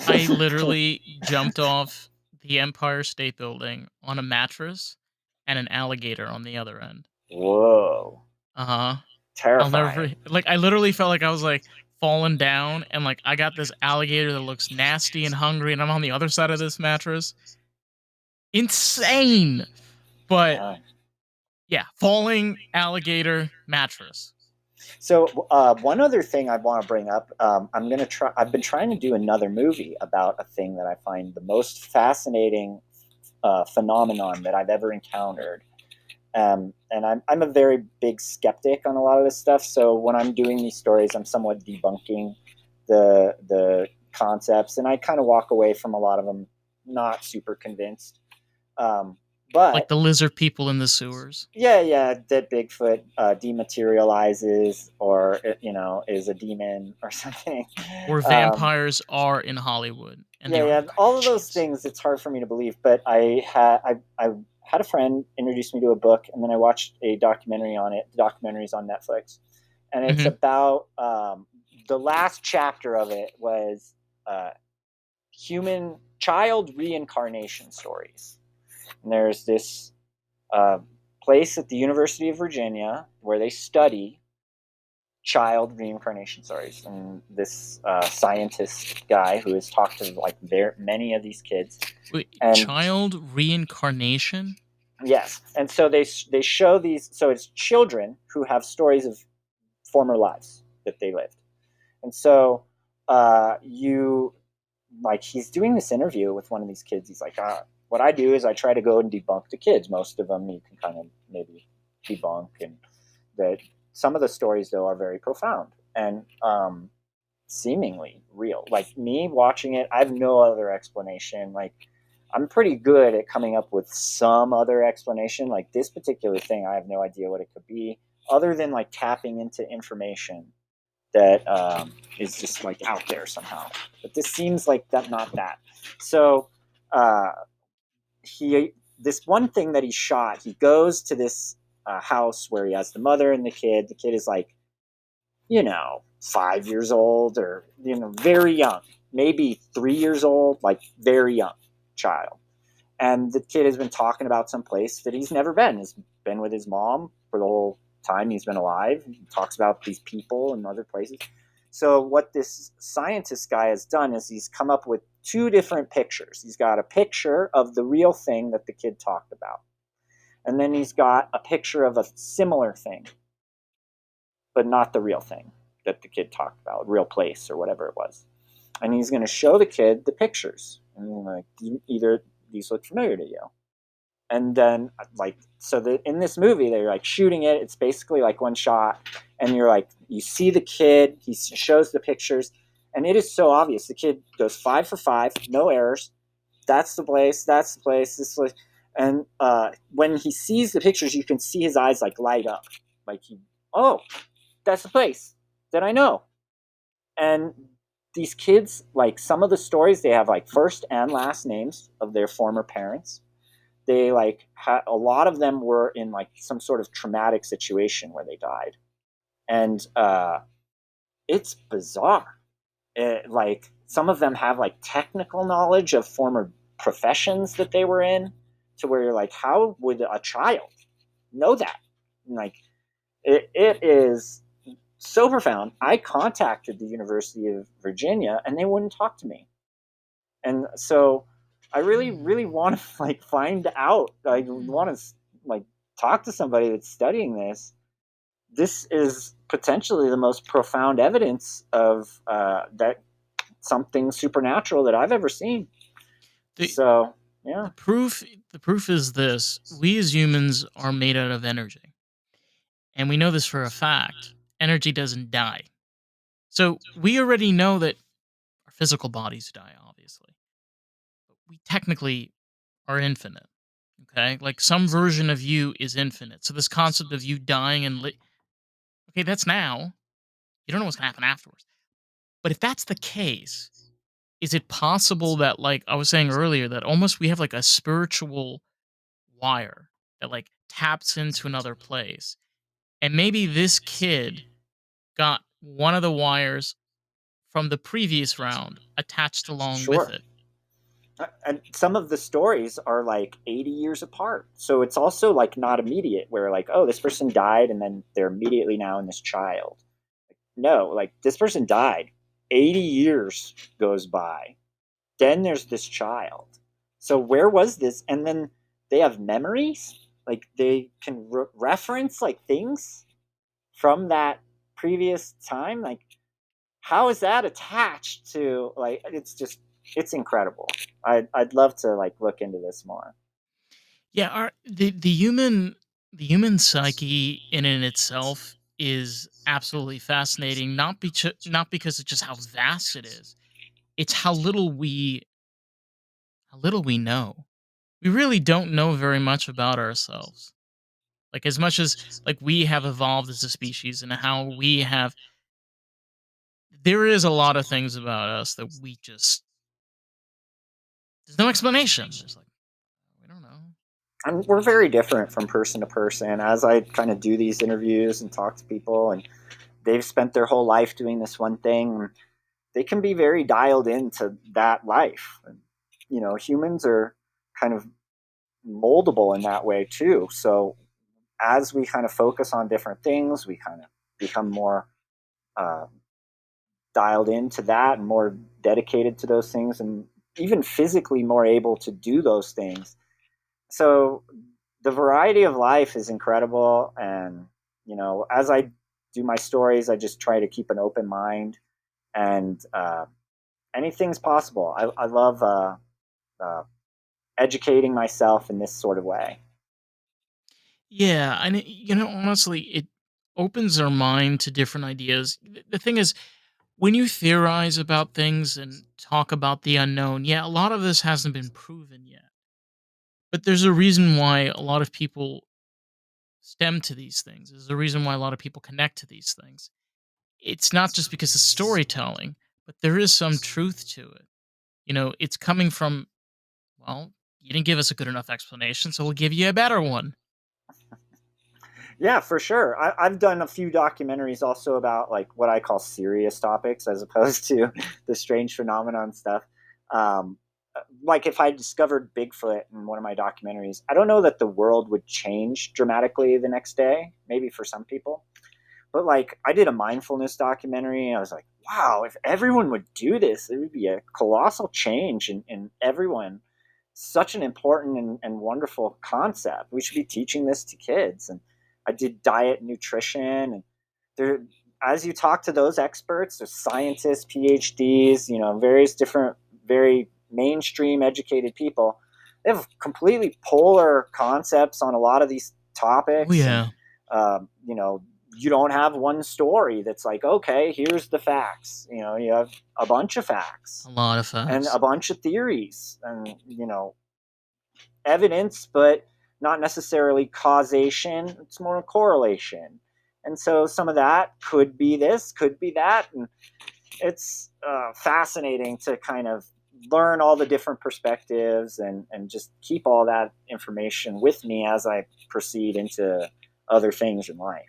I literally jumped off the Empire State Building on a mattress and an alligator on the other end. Whoa, Uh-huh. I'll never terrifying! like, I literally felt like I was, like, falling down and, like, I got this alligator that looks nasty and hungry, and I'm on the other side of this mattress. Insane! But, Yeah. yeah, falling alligator mattress. So one other thing I want to bring up, I'm gonna try. I've been trying to do another movie about a thing that I find the most fascinating phenomenon that I've ever encountered. And I'm a very big skeptic on a lot of this stuff. So when I'm doing these stories, I'm somewhat debunking the concepts, and I kind of walk away from a lot of them not super convinced. Um, Like but the lizard people in the sewers. yeah, that Bigfoot dematerializes or is a demon or something. Or Um, vampires are in Hollywood and the yeah, art yeah, of all of those Kardashians. things. It's hard for me to believe, but I had a friend introduce me to a book, and then I watched a documentary on it. The documentary's on Netflix, and it's Mhm. about the last chapter of it was uh, human child reincarnation stories. And there's this uh, place at the University of Virginia where they study child reincarnation stories, and this scientist guy who has talked to like many of these kids, Wait, and child reincarnation? yes, and so they show these. So it's children who have stories of former lives that they lived, and so you like he's doing this interview with one of these kids. He's like, what I do is I try to go and debunk the kids. Most of them you can kind of maybe debunk, and that some of the stories though are very profound and seemingly real. Like me watching it, I have no other explanation. Like I'm pretty good at coming up with some other explanation. Like this particular thing, I have no idea what it could be, other than like tapping into information that is just like out there somehow. But this seems like that, not that. So uh, he, this one thing that he shot, he goes to this house where he has the mother and the kid. The kid is like 5 years old or, very young, maybe 3 years old, like very young child. And the kid has been talking about some place that he's never been. He's been with his mom for the whole time he's been alive. He talks about these people and other places. So what this scientist guy has done is he's come up with two different pictures. He's got a picture of the real thing that the kid talked about. And then he's got a picture of a similar thing, but not the real thing that the kid talked about, real place or whatever it was. And he's going to show the kid the pictures. And like, either these look familiar to you. And then like in this movie they're like shooting it, it's basically like one shot, and you're like you see the kid, he shows the pictures, and it is so obvious. The kid goes 5 for 5, no errors. That's the place, this place. And when he sees the pictures you can see his eyes like light up, like oh, that's the place that I know. And these kids, like some of the stories, they have like first and last names of their former parents. They like a lot of them were in like some sort of traumatic situation where they died, and it's bizarre. Like some of them have like technical knowledge of former professions that they were in, to where you're like, how would a child know that? And like it is so profound. I contacted the University of Virginia and they wouldn't talk to me. And so I really, really want to like find out. I want to like talk to somebody that's studying this, this is potentially the most profound evidence of that something supernatural that I've ever seen. The So yeah, the proof the proof is this: we as humans are made out of energy, and we know this for a fact. Energy doesn't die, so we already know that our physical bodies die. Obviously, we technically are infinite. Okay, like some version of you is infinite. So this concept of you dying and okay, that's now. You don't know what's gonna happen afterwards. But if that's the case, is it possible that, like I was saying earlier, that almost we have like a spiritual wire that like taps into another place? And maybe this kid got one of the wires from the previous round attached along with sure. it. And some of the stories are like 80 years apart, so it's also like not immediate where like, oh, this person died and then they're immediately now in this child. No, like this person died, 80 years goes by, then there's this child. So where was this? And then they have memories, like they can reference like things from that previous time. Like how is that attached to, like, it's just, it's incredible. I'd love to like look into this more. Yeah, the human psyche in itself is absolutely fascinating. Not because of just how vast it is. It's how little we know. We really don't know very much about ourselves. Like as much as like we have evolved as a species and how we have, there is a lot of things about us that we just, there's no explanation. There's like, we don't know. And we're very different from person to person. As I kind of do these interviews and talk to people, and they've spent their whole life doing this one thing, they can be very dialed into that life. And, you know, humans are kind of moldable in that way too. So as we kind of focus on different things, we kind of become more uh, dialed into that and more dedicated to those things, and even physically more able to do those things. So the variety of life is incredible. And, you know, as I do my stories, I just try to keep an open mind, and anything's possible. I love uh, educating myself in this sort of way. Yeah, and honestly, it opens our mind to different ideas. The thing is, when you theorize about things and talk about the unknown, yeah, a lot of this hasn't been proven yet. But there's a reason why a lot of people stem to these things. There's a reason why a lot of people connect to these things. It's not just because of storytelling, but there is some truth to it. It's coming from, well, you didn't give us a good enough explanation, so we'll give you a better one. Yeah, for sure. I've done a few documentaries also about like what I call serious topics as opposed to the strange phenomenon stuff. Um, like if I discovered Bigfoot in one of my documentaries, I don't know that the world would change dramatically the next day. Maybe for some people, but like I did a mindfulness documentary, and I was like, wow, if everyone would do this, it would be a colossal change in everyone. Such an important and wonderful concept. We should be teaching this to kids. And I did diet and nutrition, and there, as you talk to those experts, there's scientists, PhDs, you know, various different, very mainstream educated people. They have completely polar concepts on a lot of these Oh, topics. And yeah. you know, you don't have one story that's like, okay, here's the facts. You know, you have a bunch of facts A lot of and facts. a bunch of theories, and, you know, evidence, but not necessarily causation. It's more correlation. And so some of that could be this, could be that. And it's fascinating to kind of learn all the different perspectives, and just keep all that information with me as I proceed into other things in life.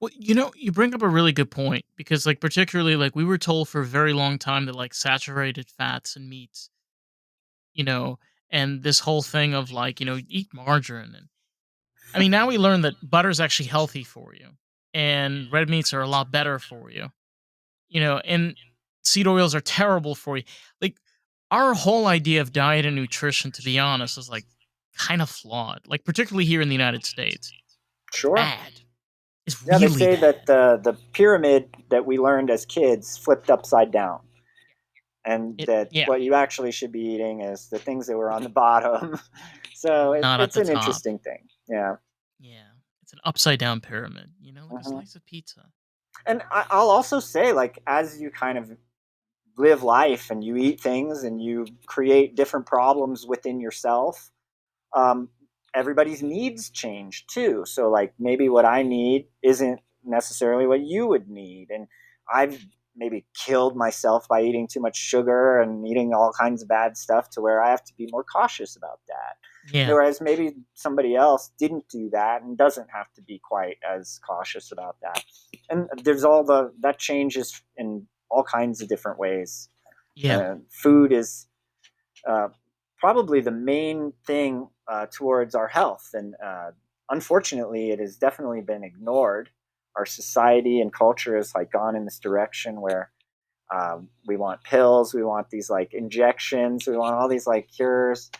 Well, you bring up a really good point because, like, particularly, like, we were told for a very long time that, like, saturated fats and meats, you know, and this whole thing of, like, eat margarine. And I mean, now we learn that butter's actually healthy for you and red meats are a lot better for you, and seed oils are terrible for you. Like, our whole idea of diet and nutrition, to be honest, is like kind of flawed, like, particularly here in the United States. It's Sure. bad. is Yeah, they really say that bad. the pyramid that we learned as kids flipped upside down, and that Yeah, what you actually should be eating is the things that were on the bottom. So not at it's the an top. interesting thing. Yeah. Yeah, it's an upside down pyramid. Like a Hmm. slice of pizza. And I'll also say, like, as you kind of live life and you eat things and you create different problems within yourself, um, everybody's needs change too. So like maybe what I need isn't necessarily what you would need, and I've maybe killed myself by eating too much sugar and eating all kinds of bad stuff to where I have to be more cautious about that. Yeah, Whereas maybe somebody else didn't do that and doesn't have to be quite as cautious about that. And there's all the that changes in all kinds of different ways. yeah. Food is uh, probably the main thing towards our health. And unfortunately, it has definitely been ignored. Our society and culture has like gone in this direction where we want pills, we want these like injections, we want all these like cures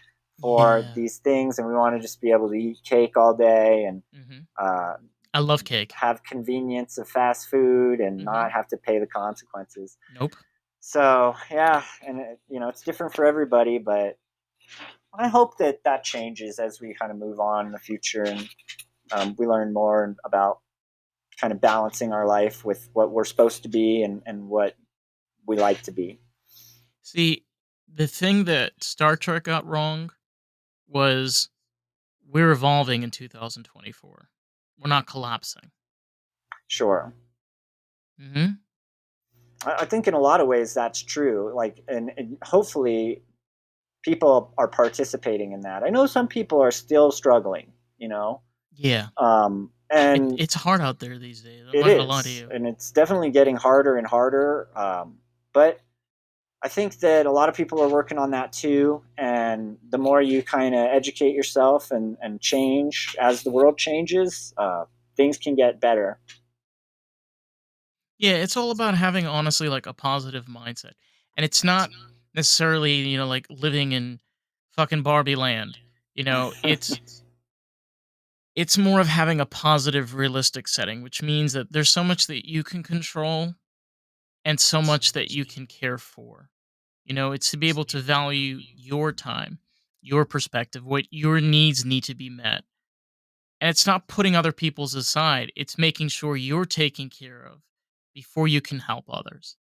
for Yeah. these things, and we want to just be able to eat cake all day and Hmm. uh, I love cake. have convenience of fast food and Hmm. not have to pay the consequences. Nope. So yeah, and it's different for everybody, but I hope that that changes as we kind of move on in the future, and we learn more about kind of balancing our life with what we're supposed to be and what we like to be. See, the thing that Star Trek got wrong was we're evolving in 2024. We're not collapsing. Sure. Hmm. I think in a lot of ways that's true. Like, and hopefully people are participating in that. I know some people are still struggling, you know, Yeah. and It's hard out there these days. I'm it not gonna lie to is, you. and it's definitely getting harder and harder. But I think that a lot of people are working on that too. And the more you kind of educate yourself and change as the world changes, things can get better. Yeah, it's all about having honestly like a positive mindset. And it's not necessarily, like living in fucking Barbie land. It's more of having a positive realistic setting, which means that there's so much that you can control and so much that you can care for. It's to be able to value your time, your perspective, what your needs need to be met. And it's not putting other people's aside. It's making sure you're taken care of before you can help others.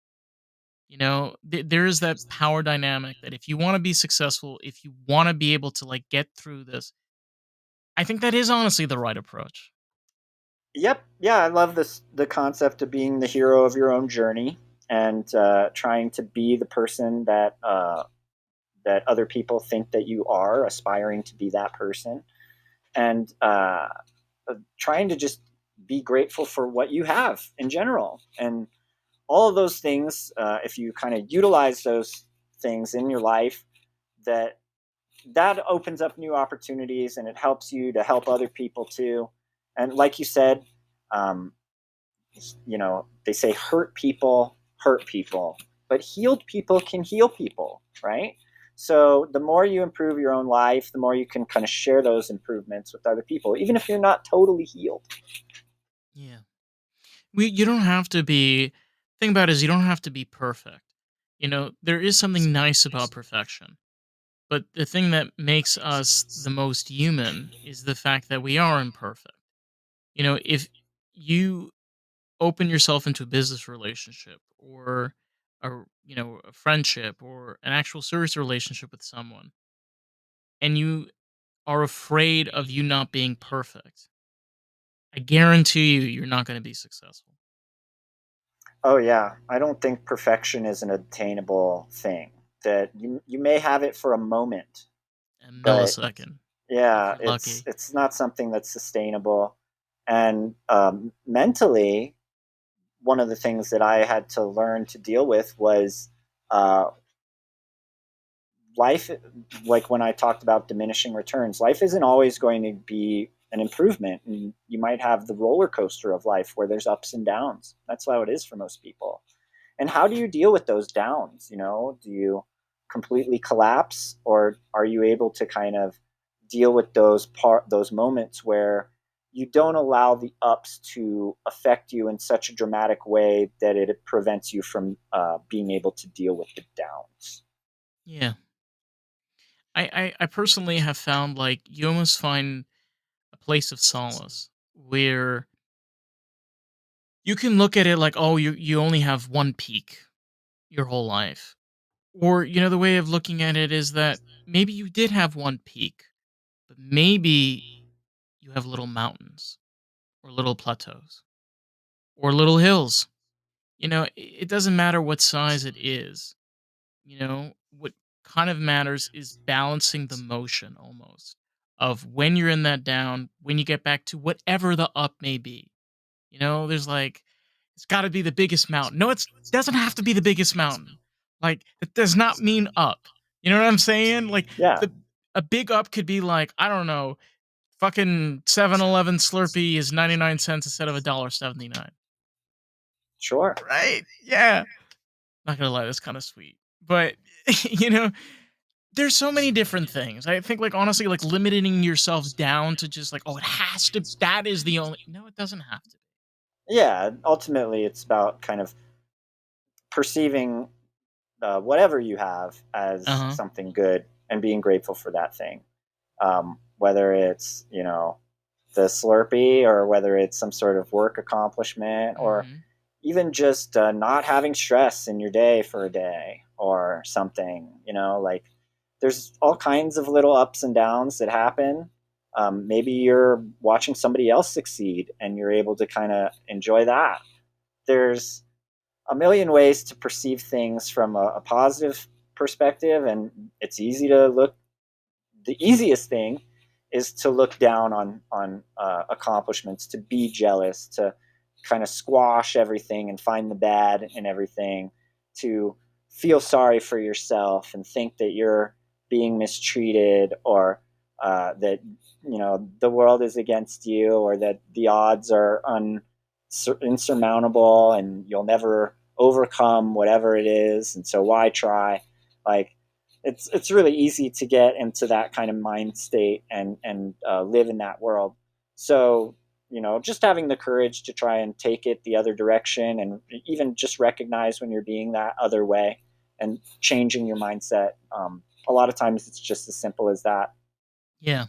There is that power dynamic that if you want to be successful, if you want to be able to like get through this, I think that is honestly the right approach. Yep. Yeah, I love the concept of being the hero of your own journey and trying to be the person that other people think that you are, aspiring to be that person, and trying to just be grateful for what you have in general. And all of those things, if you kind of utilize those things in your life, that that opens up new opportunities and it helps you to help other people too. And like you said, um, they say hurt people, but healed people can heal people, right? So the more you improve your own life, the more you can kind of share those improvements with other people, even if you're not totally healed. Yeah. You don't have to be thing about it is you don't have to be perfect. There is something nice about perfection. But the thing that makes us the most human is the fact that we are imperfect. If you open yourself into a business relationship or a friendship or an actual serious relationship with someone and you are afraid of you not being perfect, I guarantee you're not going to be successful. Oh yeah, I don't think perfection is an attainable thing. That you may have it for a moment, A but millisecond, if yeah, you're it's lucky. it's not something that's sustainable. And mentally, one of the things that I had to learn to deal with was uh, life. Like when I talked about diminishing returns, life isn't always going to be an improvement, and you might have the roller coaster of life where there's ups and downs. That's how it is for most people. And how do you deal with those downs? Do you completely collapse, or are you able to kind of deal with those moments where you don't allow the ups to affect you in such a dramatic way that it prevents you from being able to deal with the downs. Yeah. I personally have found like you almost find a place of solace where you can look at it like, oh, you only have one peak your whole life. Or, the way of looking at it is that maybe you did have one peak, but maybe you have little mountains or little plateaus or little hills. It doesn't matter what size it is. What kind of matters is balancing the motion almost of when you're in that down, when you get back to whatever the up may be. There's like, it's got to be the biggest mountain. No, it doesn't have to be the biggest mountain. Like, that does not mean up. You know what I'm saying? Like, Yeah, the a big up could be like, I don't know, fucking 7-Eleven Slurpee is 99 cents instead of $1.79. sure. Right? Yeah. Not gonna lie, that's kind of sweet. But, you know, there's so many different things. I think, like, honestly, like, limiting yourself down to just like, oh, it has to, that is the only, no, it doesn't have to. Yeah, ultimately, it's about kind of perceiving whatever you have Uh as huh. something good and being grateful for that thing. Whether it's, the Slurpee, or whether it's some sort of work accomplishment, or Hmm. even just not having stress in your day for a day or something, like there's all kinds of little ups and downs that happen. Maybe you're watching somebody else succeed and you're able to kind of enjoy that. There's a million ways to perceive things from a positive perspective, and it's easy to look the easiest thing is to look down on accomplishments, to be jealous, to kind of squash everything and find the bad in everything, to feel sorry for yourself and think that you're being mistreated, or that the world is against you, or that the odds are insurmountable and you'll never overcome whatever it is, and so why try? Like, it's really easy to get into that kind of mind state and live in that world. So just having the courage to try and take it the other direction, and even just recognize when you're being that other way, and changing your mindset. A lot of times it's just as simple as that. Yeah.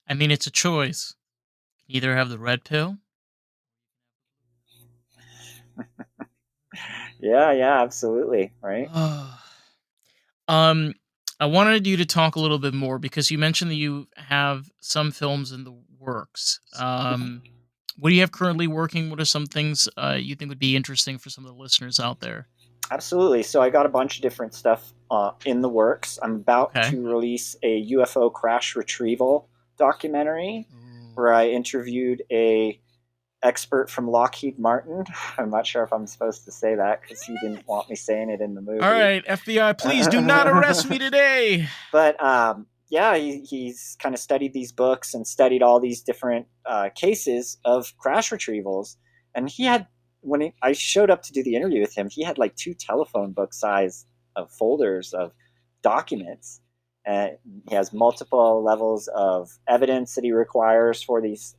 I mean, it's a choice. You either have the red pill. Yeah, yeah, absolutely, right. um, I wanted you to talk a little bit more because you mentioned that you have some films in the works. What do you have currently working? What are some things you think would be interesting for some of the listeners out there? Absolutely. So I got a bunch of different stuff in the works. I'm about Okay. to release a UFO crash retrieval documentary Ooh. where I interviewed a expert from Lockheed Martin. I'm not sure if I'm supposed to say that because he didn't want me saying it in the All movie. right, FBI, please do not arrest me today. But yeah, he's kind of studied these books and studied all these different cases of crash retrievals. And he had, I showed up to do the interview with him, he had like two telephone book size of folders of documents. He has multiple levels of evidence that he requires for these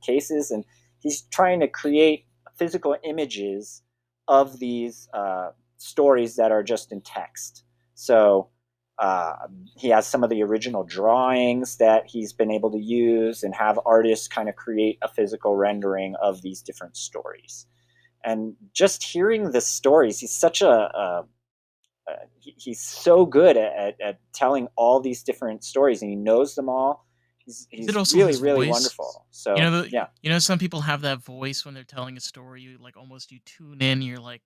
cases, and he's trying to create physical images of these stories that are just in text. So uh, he has some of the original drawings that he's been able to use and have artists kind of create a physical rendering of these different stories. And just hearing the stories, he's such he's so good at telling all these different stories, and he knows them all. Is it He's also really, his really voice? wonderful. So yeah. Some people have that voice when they're telling a story. You like almost you tune in. You're like,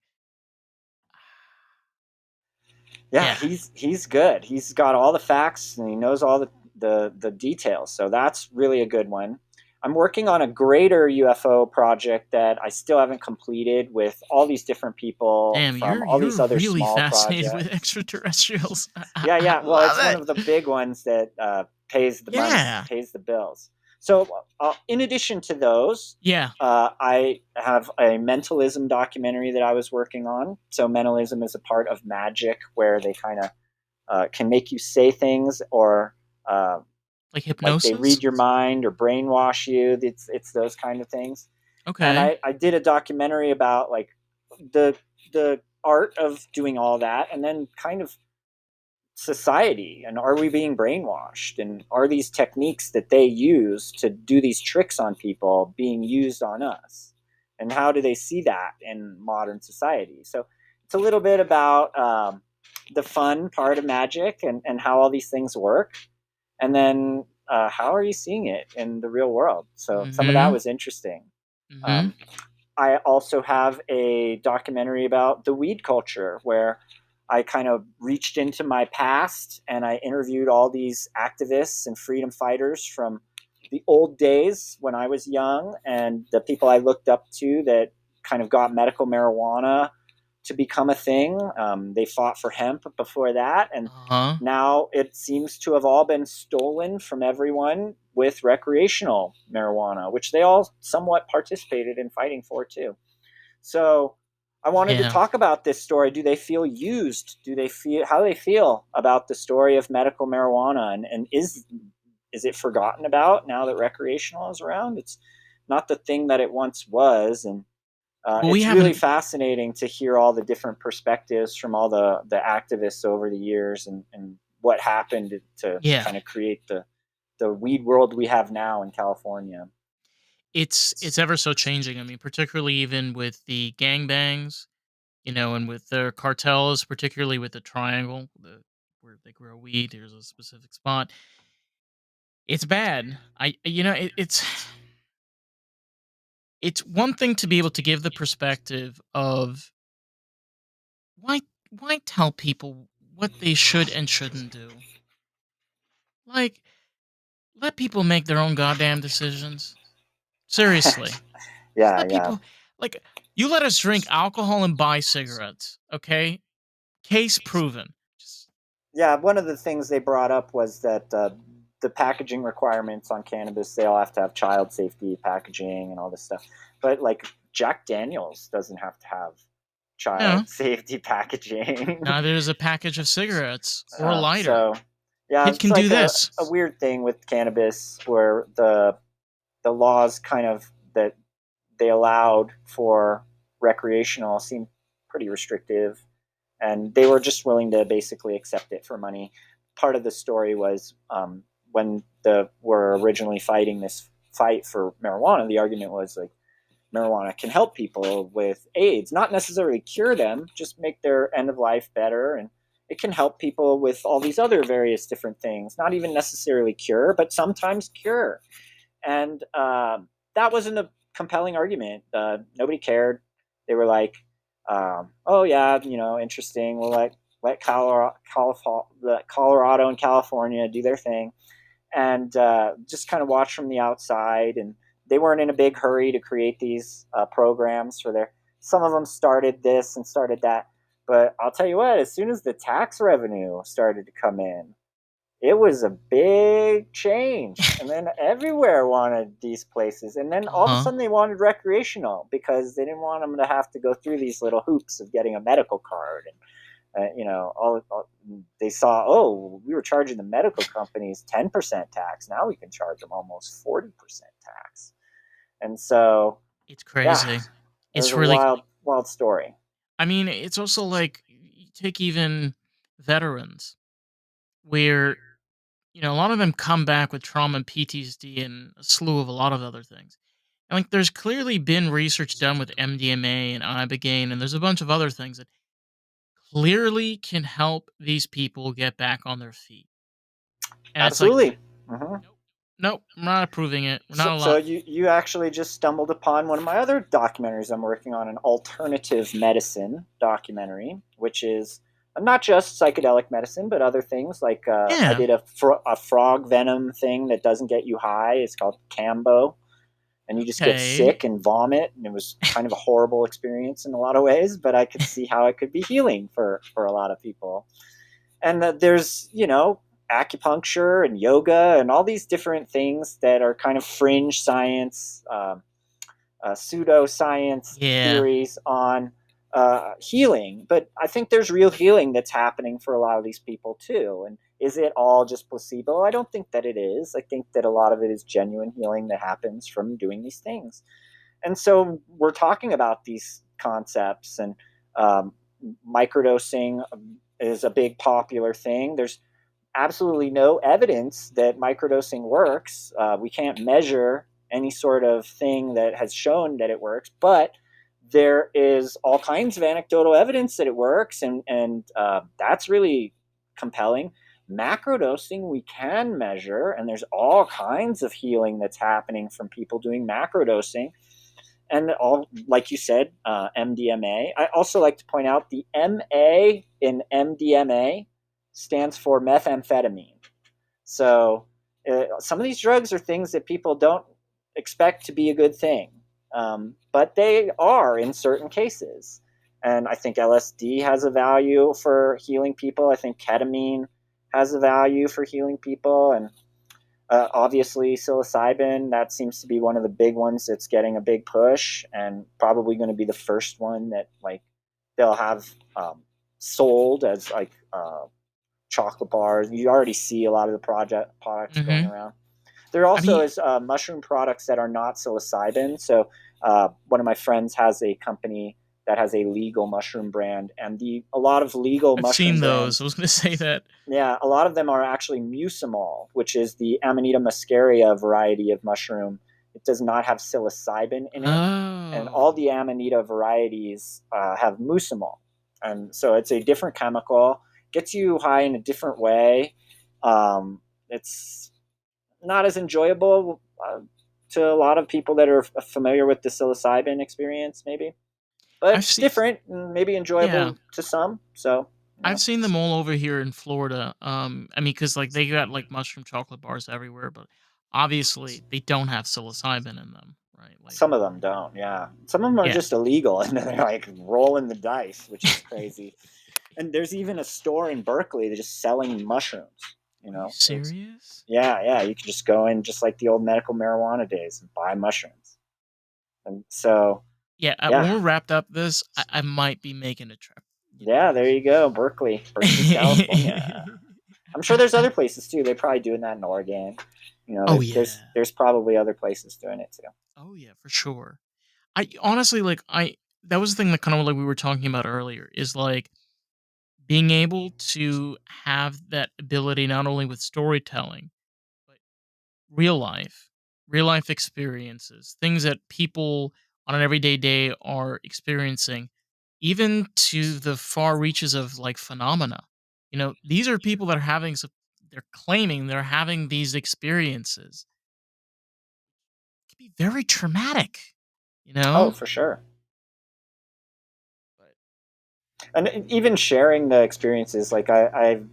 Yeah, yeah, he's good. He's got all the facts and he knows all the details. So that's really a good one. I'm working on a greater UFO project that I still haven't completed, with all these different people damn, from all you're these other really small fascinated with projects. extraterrestrials. Yeah, I yeah. Well, love it's one it. of the big ones that pays the money, Yeah, pays the bills. So, in addition to those, yeah. I have a mentalism documentary that I was working on. So, mentalism is a part of magic where they kind of can make you say things, or uh, Like like they hypnosis? read your mind or brainwash you. It's those kind of things. And Okay. I did a documentary about like the art of doing all that, and then kind of society, and are we being brainwashed, and are these techniques that they use to do these tricks on people being used on us, and how do they see that in modern society. So it's a little bit about the fun part of magic, and how all these things work, and then how are you seeing it in the real world. So some of that Mhm. was interesting. Mhm. um, I also have a documentary about the weed culture where I kind of reached into my past and I interviewed all these activists and freedom fighters from the old days when I was young, and the people I looked up to that kind of got medical marijuana to become a thing. They fought for hemp before that, and Uh-huh. now it seems to have all been stolen from everyone with recreational marijuana, which they all somewhat participated in fighting for too. So I wanted to Yeah. talk about this story. Do they feel used? Do they feel how do they feel about the story of medical marijuana, and is it forgotten about now that recreational is around? It's not the thing that it once was, and Well, we it's really haven't fascinating to hear all the different perspectives from all the activists over the years, and what happened to yeah. kind of create the weed world we have now in California. It's ever so changing. I mean, particularly even with the gangbangs, and with their cartels, particularly with the triangle, where they grow weed, there's a specific spot. It's bad. It's one thing to be able to give the perspective of why why tell people what they should and shouldn't do. Like, let people make their own goddamn decisions. Seriously. Just Yeah, let yeah. people, like, you let us drink alcohol and buy cigarettes, okay? Case proven. Just Yeah, one of the things they brought up was that the packaging requirements on cannabis, they all have to have child safety packaging and all this stuff. But like Jack Daniels doesn't have to have no. child safety packaging. Neither is a package of cigarettes or a lighter. So yeah, Kid it's can do like this. a weird thing with cannabis where the laws kind of that they allowed for recreational seem pretty restrictive, and they were just willing to basically accept it for money. Part of the story was when the were originally fighting this fight for marijuana, the argument was like marijuana can help people with AIDS, not necessarily cure them, just make their end of life better, and it can help people with all these other various different things, not even necessarily cure, but sometimes cure. And that wasn't a compelling argument. Nobody cared. They were like, "Oh yeah, interesting. We'll let Colorado and California do their thing, and just kind of watch from the outside." And they weren't in a big hurry to create these programs for their. Some of them started this and started that, but I'll tell you what. As soon as the tax revenue started to come in, it was a big change, and then everywhere wanted these places, and then all of a Uh-huh. sudden they wanted recreational because they didn't want them to have to go through these little hoops of getting a medical card, and they saw, oh, we were charging the medical companies 10% tax, now we can charge them almost 40% tax. And so It's yeah, crazy. it was It's a really wild story. I mean, it's also like you take even veterans where, a lot of them come back with trauma and PTSD and a slew of a lot of other things. And like there's clearly been research done with MDMA and ibogaine and there's a bunch of other things that clearly can help these people get back on their feet. And it's like, Absolutely. Hmm. nope, nope, we're not approving it. We're So, not so allowed. you actually just stumbled upon one of my other documentaries I'm working on, an alternative medicine documentary, which is not just psychedelic medicine, but other things. Like I Yeah. did a frog venom thing that doesn't get you high. It's called Cambo, and you just get Okay. sick and vomit, and it was kind of a horrible experience in a lot of ways. But I could see how it could be healing for a lot of people. And there's acupuncture and yoga and all these different things that are kind of fringe science, pseudoscience Yeah. theories on healing. But I think there's real healing that's happening for a lot of these people too. And Is it all just placebo? I don't think that it is. I think that a lot of it is genuine healing that happens from doing these things. And so we're talking about these concepts, and um, microdosing is a big popular thing. There's absolutely no evidence that microdosing works. We can't measure any sort of thing that has shown that it works, but there is all kinds of anecdotal evidence that it works, and that's really compelling. Macrodosing we can measure, and there's all kinds of healing that's happening from people doing macrodosing. And all, like you said, MDMA. I also like to point out the MA in MDMA stands for methamphetamine. So some of these drugs are things that people don't expect to be a good thing, but they are in certain cases. And I think LSD has a value for healing people. I think ketamine has a value for healing people, and obviously psilocybin, that seems to be one of the big ones that's getting a big push, and probably going to be the first one that like they'll have sold as like chocolate bars. You already see a lot of the project products going Hmm. around. There I also mean, is mushroom products that are not psilocybin. So one of my friends has a company that has a legal mushroom brand, and the a lot of legal I've mushroom seen those. I brands, was gonna say that. yeah, a lot of them are actually mucimol, which is the Amanita muscaria variety of mushroom. It does not have psilocybin in it, and all Oh, the Amanita varieties have mucimol, and so it's a different chemical. Gets you high in a different way. It's not as enjoyable to a lot of people that are familiar with the psilocybin experience, maybe, I've but seen. different and maybe Yeah, enjoyable to some. So, you I've know, seen them all over here in Florida. I mean, because like they got like mushroom chocolate bars everywhere, but obviously they don't have psilocybin in them, right? Like, some of them don't. Yeah, some of them are yeah. just illegal, and they're like rolling the dice, which is crazy. And there's even a store in Berkeley that's just selling mushrooms. You Are you know, it's serious? yeah, yeah. You can just go in just like the old medical marijuana days and buy mushrooms. And so, Yeah. yeah, When we're wrapped up this, I might be making a trip. You yeah. There you go, Berkeley, California. know. I'm sure there's other places too. They're probably doing that in Oregon. You know, Oh there's yeah. there's probably other places doing it too. Oh yeah, for sure. I honestly like I that was the thing that kind of like we were talking about earlier is like being able to have that ability not only with storytelling but real life experiences, things that people on an everyday day are experiencing, even to the far reaches of like phenomena. You know, these are people that are having they're claiming they're having these experiences. It can be very traumatic, you Oh, know? for sure. But And even sharing the experiences, like I've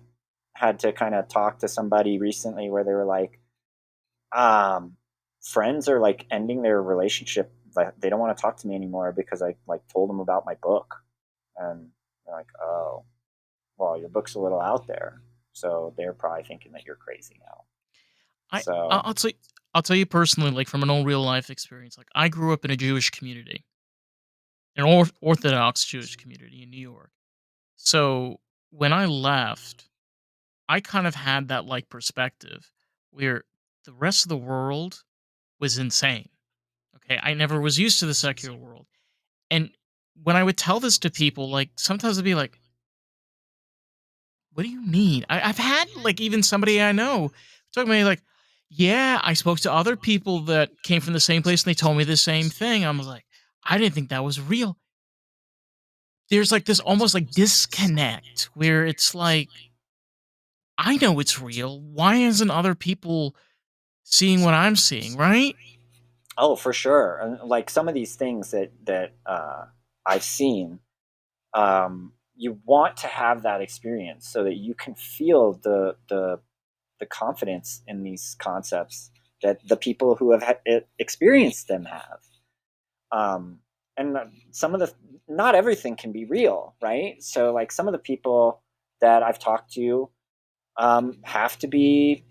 had to kind of talk to somebody recently where they were like, um, friends are like ending their relationship. Like they don't want to talk to me anymore because I like told them about my book, and they're like, oh, well, your book's a little out there, so they're probably thinking that you're crazy now. I I'll So, I'll tell you, I'll tell you personally, like from an old real life experience. Like I grew up in a Jewish community, an Orthodox Jewish community in New York. So when I left, I kind of had that like perspective where the rest of the world was insane. Okay, I never was used to the secular world, and when I would tell this to people, like sometimes they'd be like, "What do you mean?" I've had like even somebody I know talk to me like, "Yeah, I spoke to other people that came from the same place and they told me the same thing." I was like, "I didn't think that was real." There's like this almost like disconnect where it's like, I know it's real. Why isn't other people seeing what I'm seeing, right? oh, for sure, and like some of these things that I've seen, you want to have that experience so that you can feel the confidence in these concepts that the people who have experienced them have. Um, and some of the not everything can be real, right? So like some of the people that I've talked to have to be,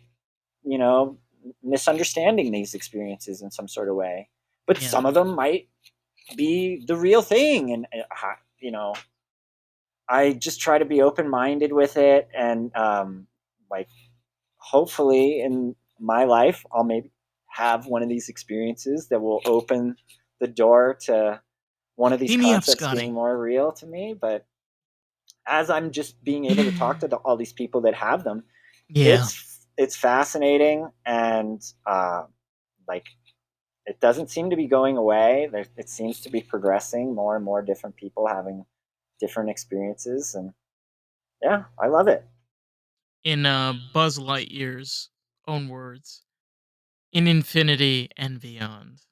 you know, misunderstanding these experiences in some sort of way, but Yeah. some of them might be the real thing, and you know, I just try to be open minded with it, and like hopefully in my life I'll maybe have one of these experiences that will open the door to one of these Beam me up, concepts being Scotty. more real to me. But as I'm just being able to talk to all these people that have them, Yeah. it's fascinating, and like it doesn't seem to be going away. It seems to be progressing. More and more different people having different experiences, and yeah, I love it. In Buzz Lightyear's own words, in infinity and beyond.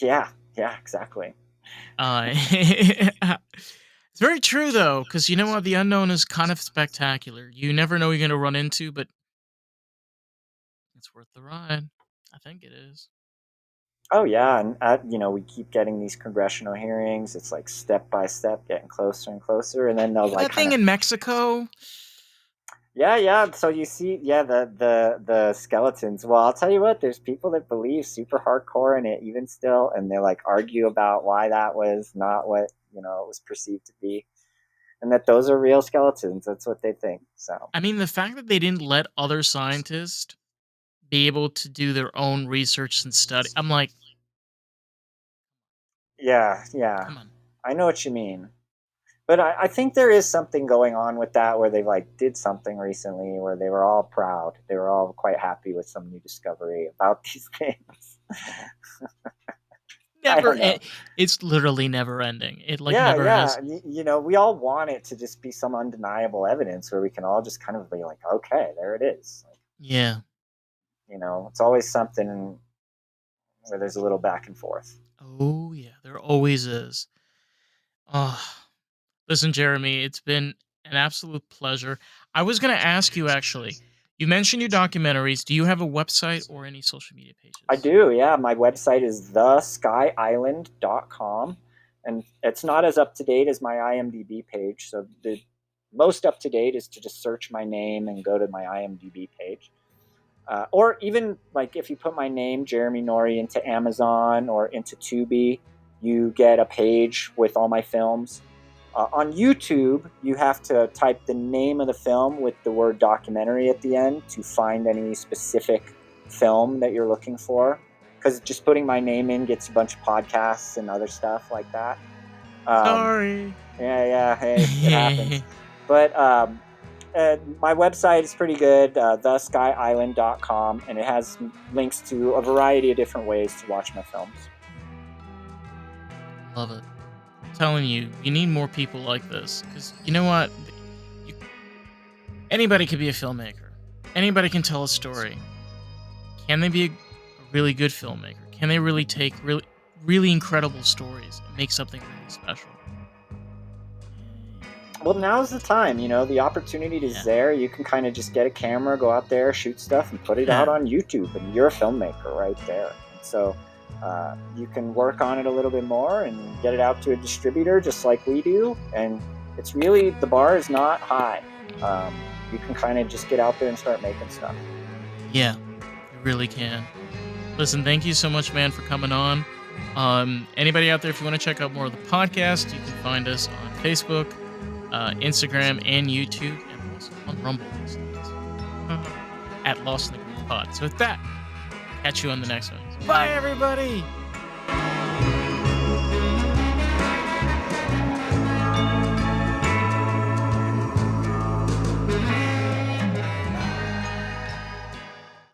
Yeah, yeah, exactly. It's very true though, because you know what? The unknown is kind of spectacular. You never know who you're gonna run into, but it's worth the ride. I think it is. Oh yeah, and we keep getting these congressional hearings. It's like step by step, getting closer and closer, and then they'll Yeah, like that kind thing of in Mexico. yeah, yeah. So you see, yeah, the skeletons. Well, I'll tell you what. There's people that believe super hardcore in it, even still, and they like argue about why that was not what it was perceived to be, and that those are real skeletons. That's what they think. So I mean, the fact that they didn't let other scientists be able to do their own research and study. I'm like, yeah, yeah, come on. I know what you mean. But I think there is something going on with that where they like did something recently where they were all proud. They were all quite happy with some new discovery about these things. I Never. don't know. It's literally never ending. It like Yeah, never yeah. has. We all want it to just be some undeniable evidence where we can all just kind of be like, okay, there it is. Like, Yeah. it's always something where there's a little back and forth. Oh yeah. There always is. Oh, listen, Jeremy. It's been an absolute pleasure. I was gonna ask you actually. You mentioned your documentaries. Do you have a website or any social media I pages? do, yeah. My website is theskyisland.com, and it's not as up to date as my IMDb page. So the most up to date is to just search my name and go to my IMDb page. Or even like if you put my name, Jeremy Norrie, into Amazon or into Tubi, you get a page with all my films. On YouTube, you have to type the name of the film with the word documentary at the end to find any specific film that you're looking for. Because just putting my name in gets a bunch of podcasts and other stuff like that. Um, Sorry. yeah, yeah, hey, it happens. But my website is pretty good, theskyisland.com, and it has links to a variety of different ways to watch my films. Love it. I'm telling you, you need more people like this because you know what? You, anybody could be a filmmaker. Anybody can tell a story. Can they be a really good filmmaker? Can they really take really incredible stories and make something really special? Well, now's the time. The opportunity is Yeah. there. You can kind of just get a camera, go out there, shoot stuff, and put it out Yeah. on YouTube, and you're a filmmaker right there. And so you can work on it a little bit more and get it out to a distributor just like we do. And it's really, the bar is not high. You can kind of just get out there and start making stuff. Yeah. You really can. Listen, thank you so much, man, for coming on. Anybody out there, if you want to check out more of the podcast, you can find us on Facebook, Instagram, and YouTube, and also on Rumble these days at Lost in the Groove Pod. So with that, catch you on the next one. Bye, everybody.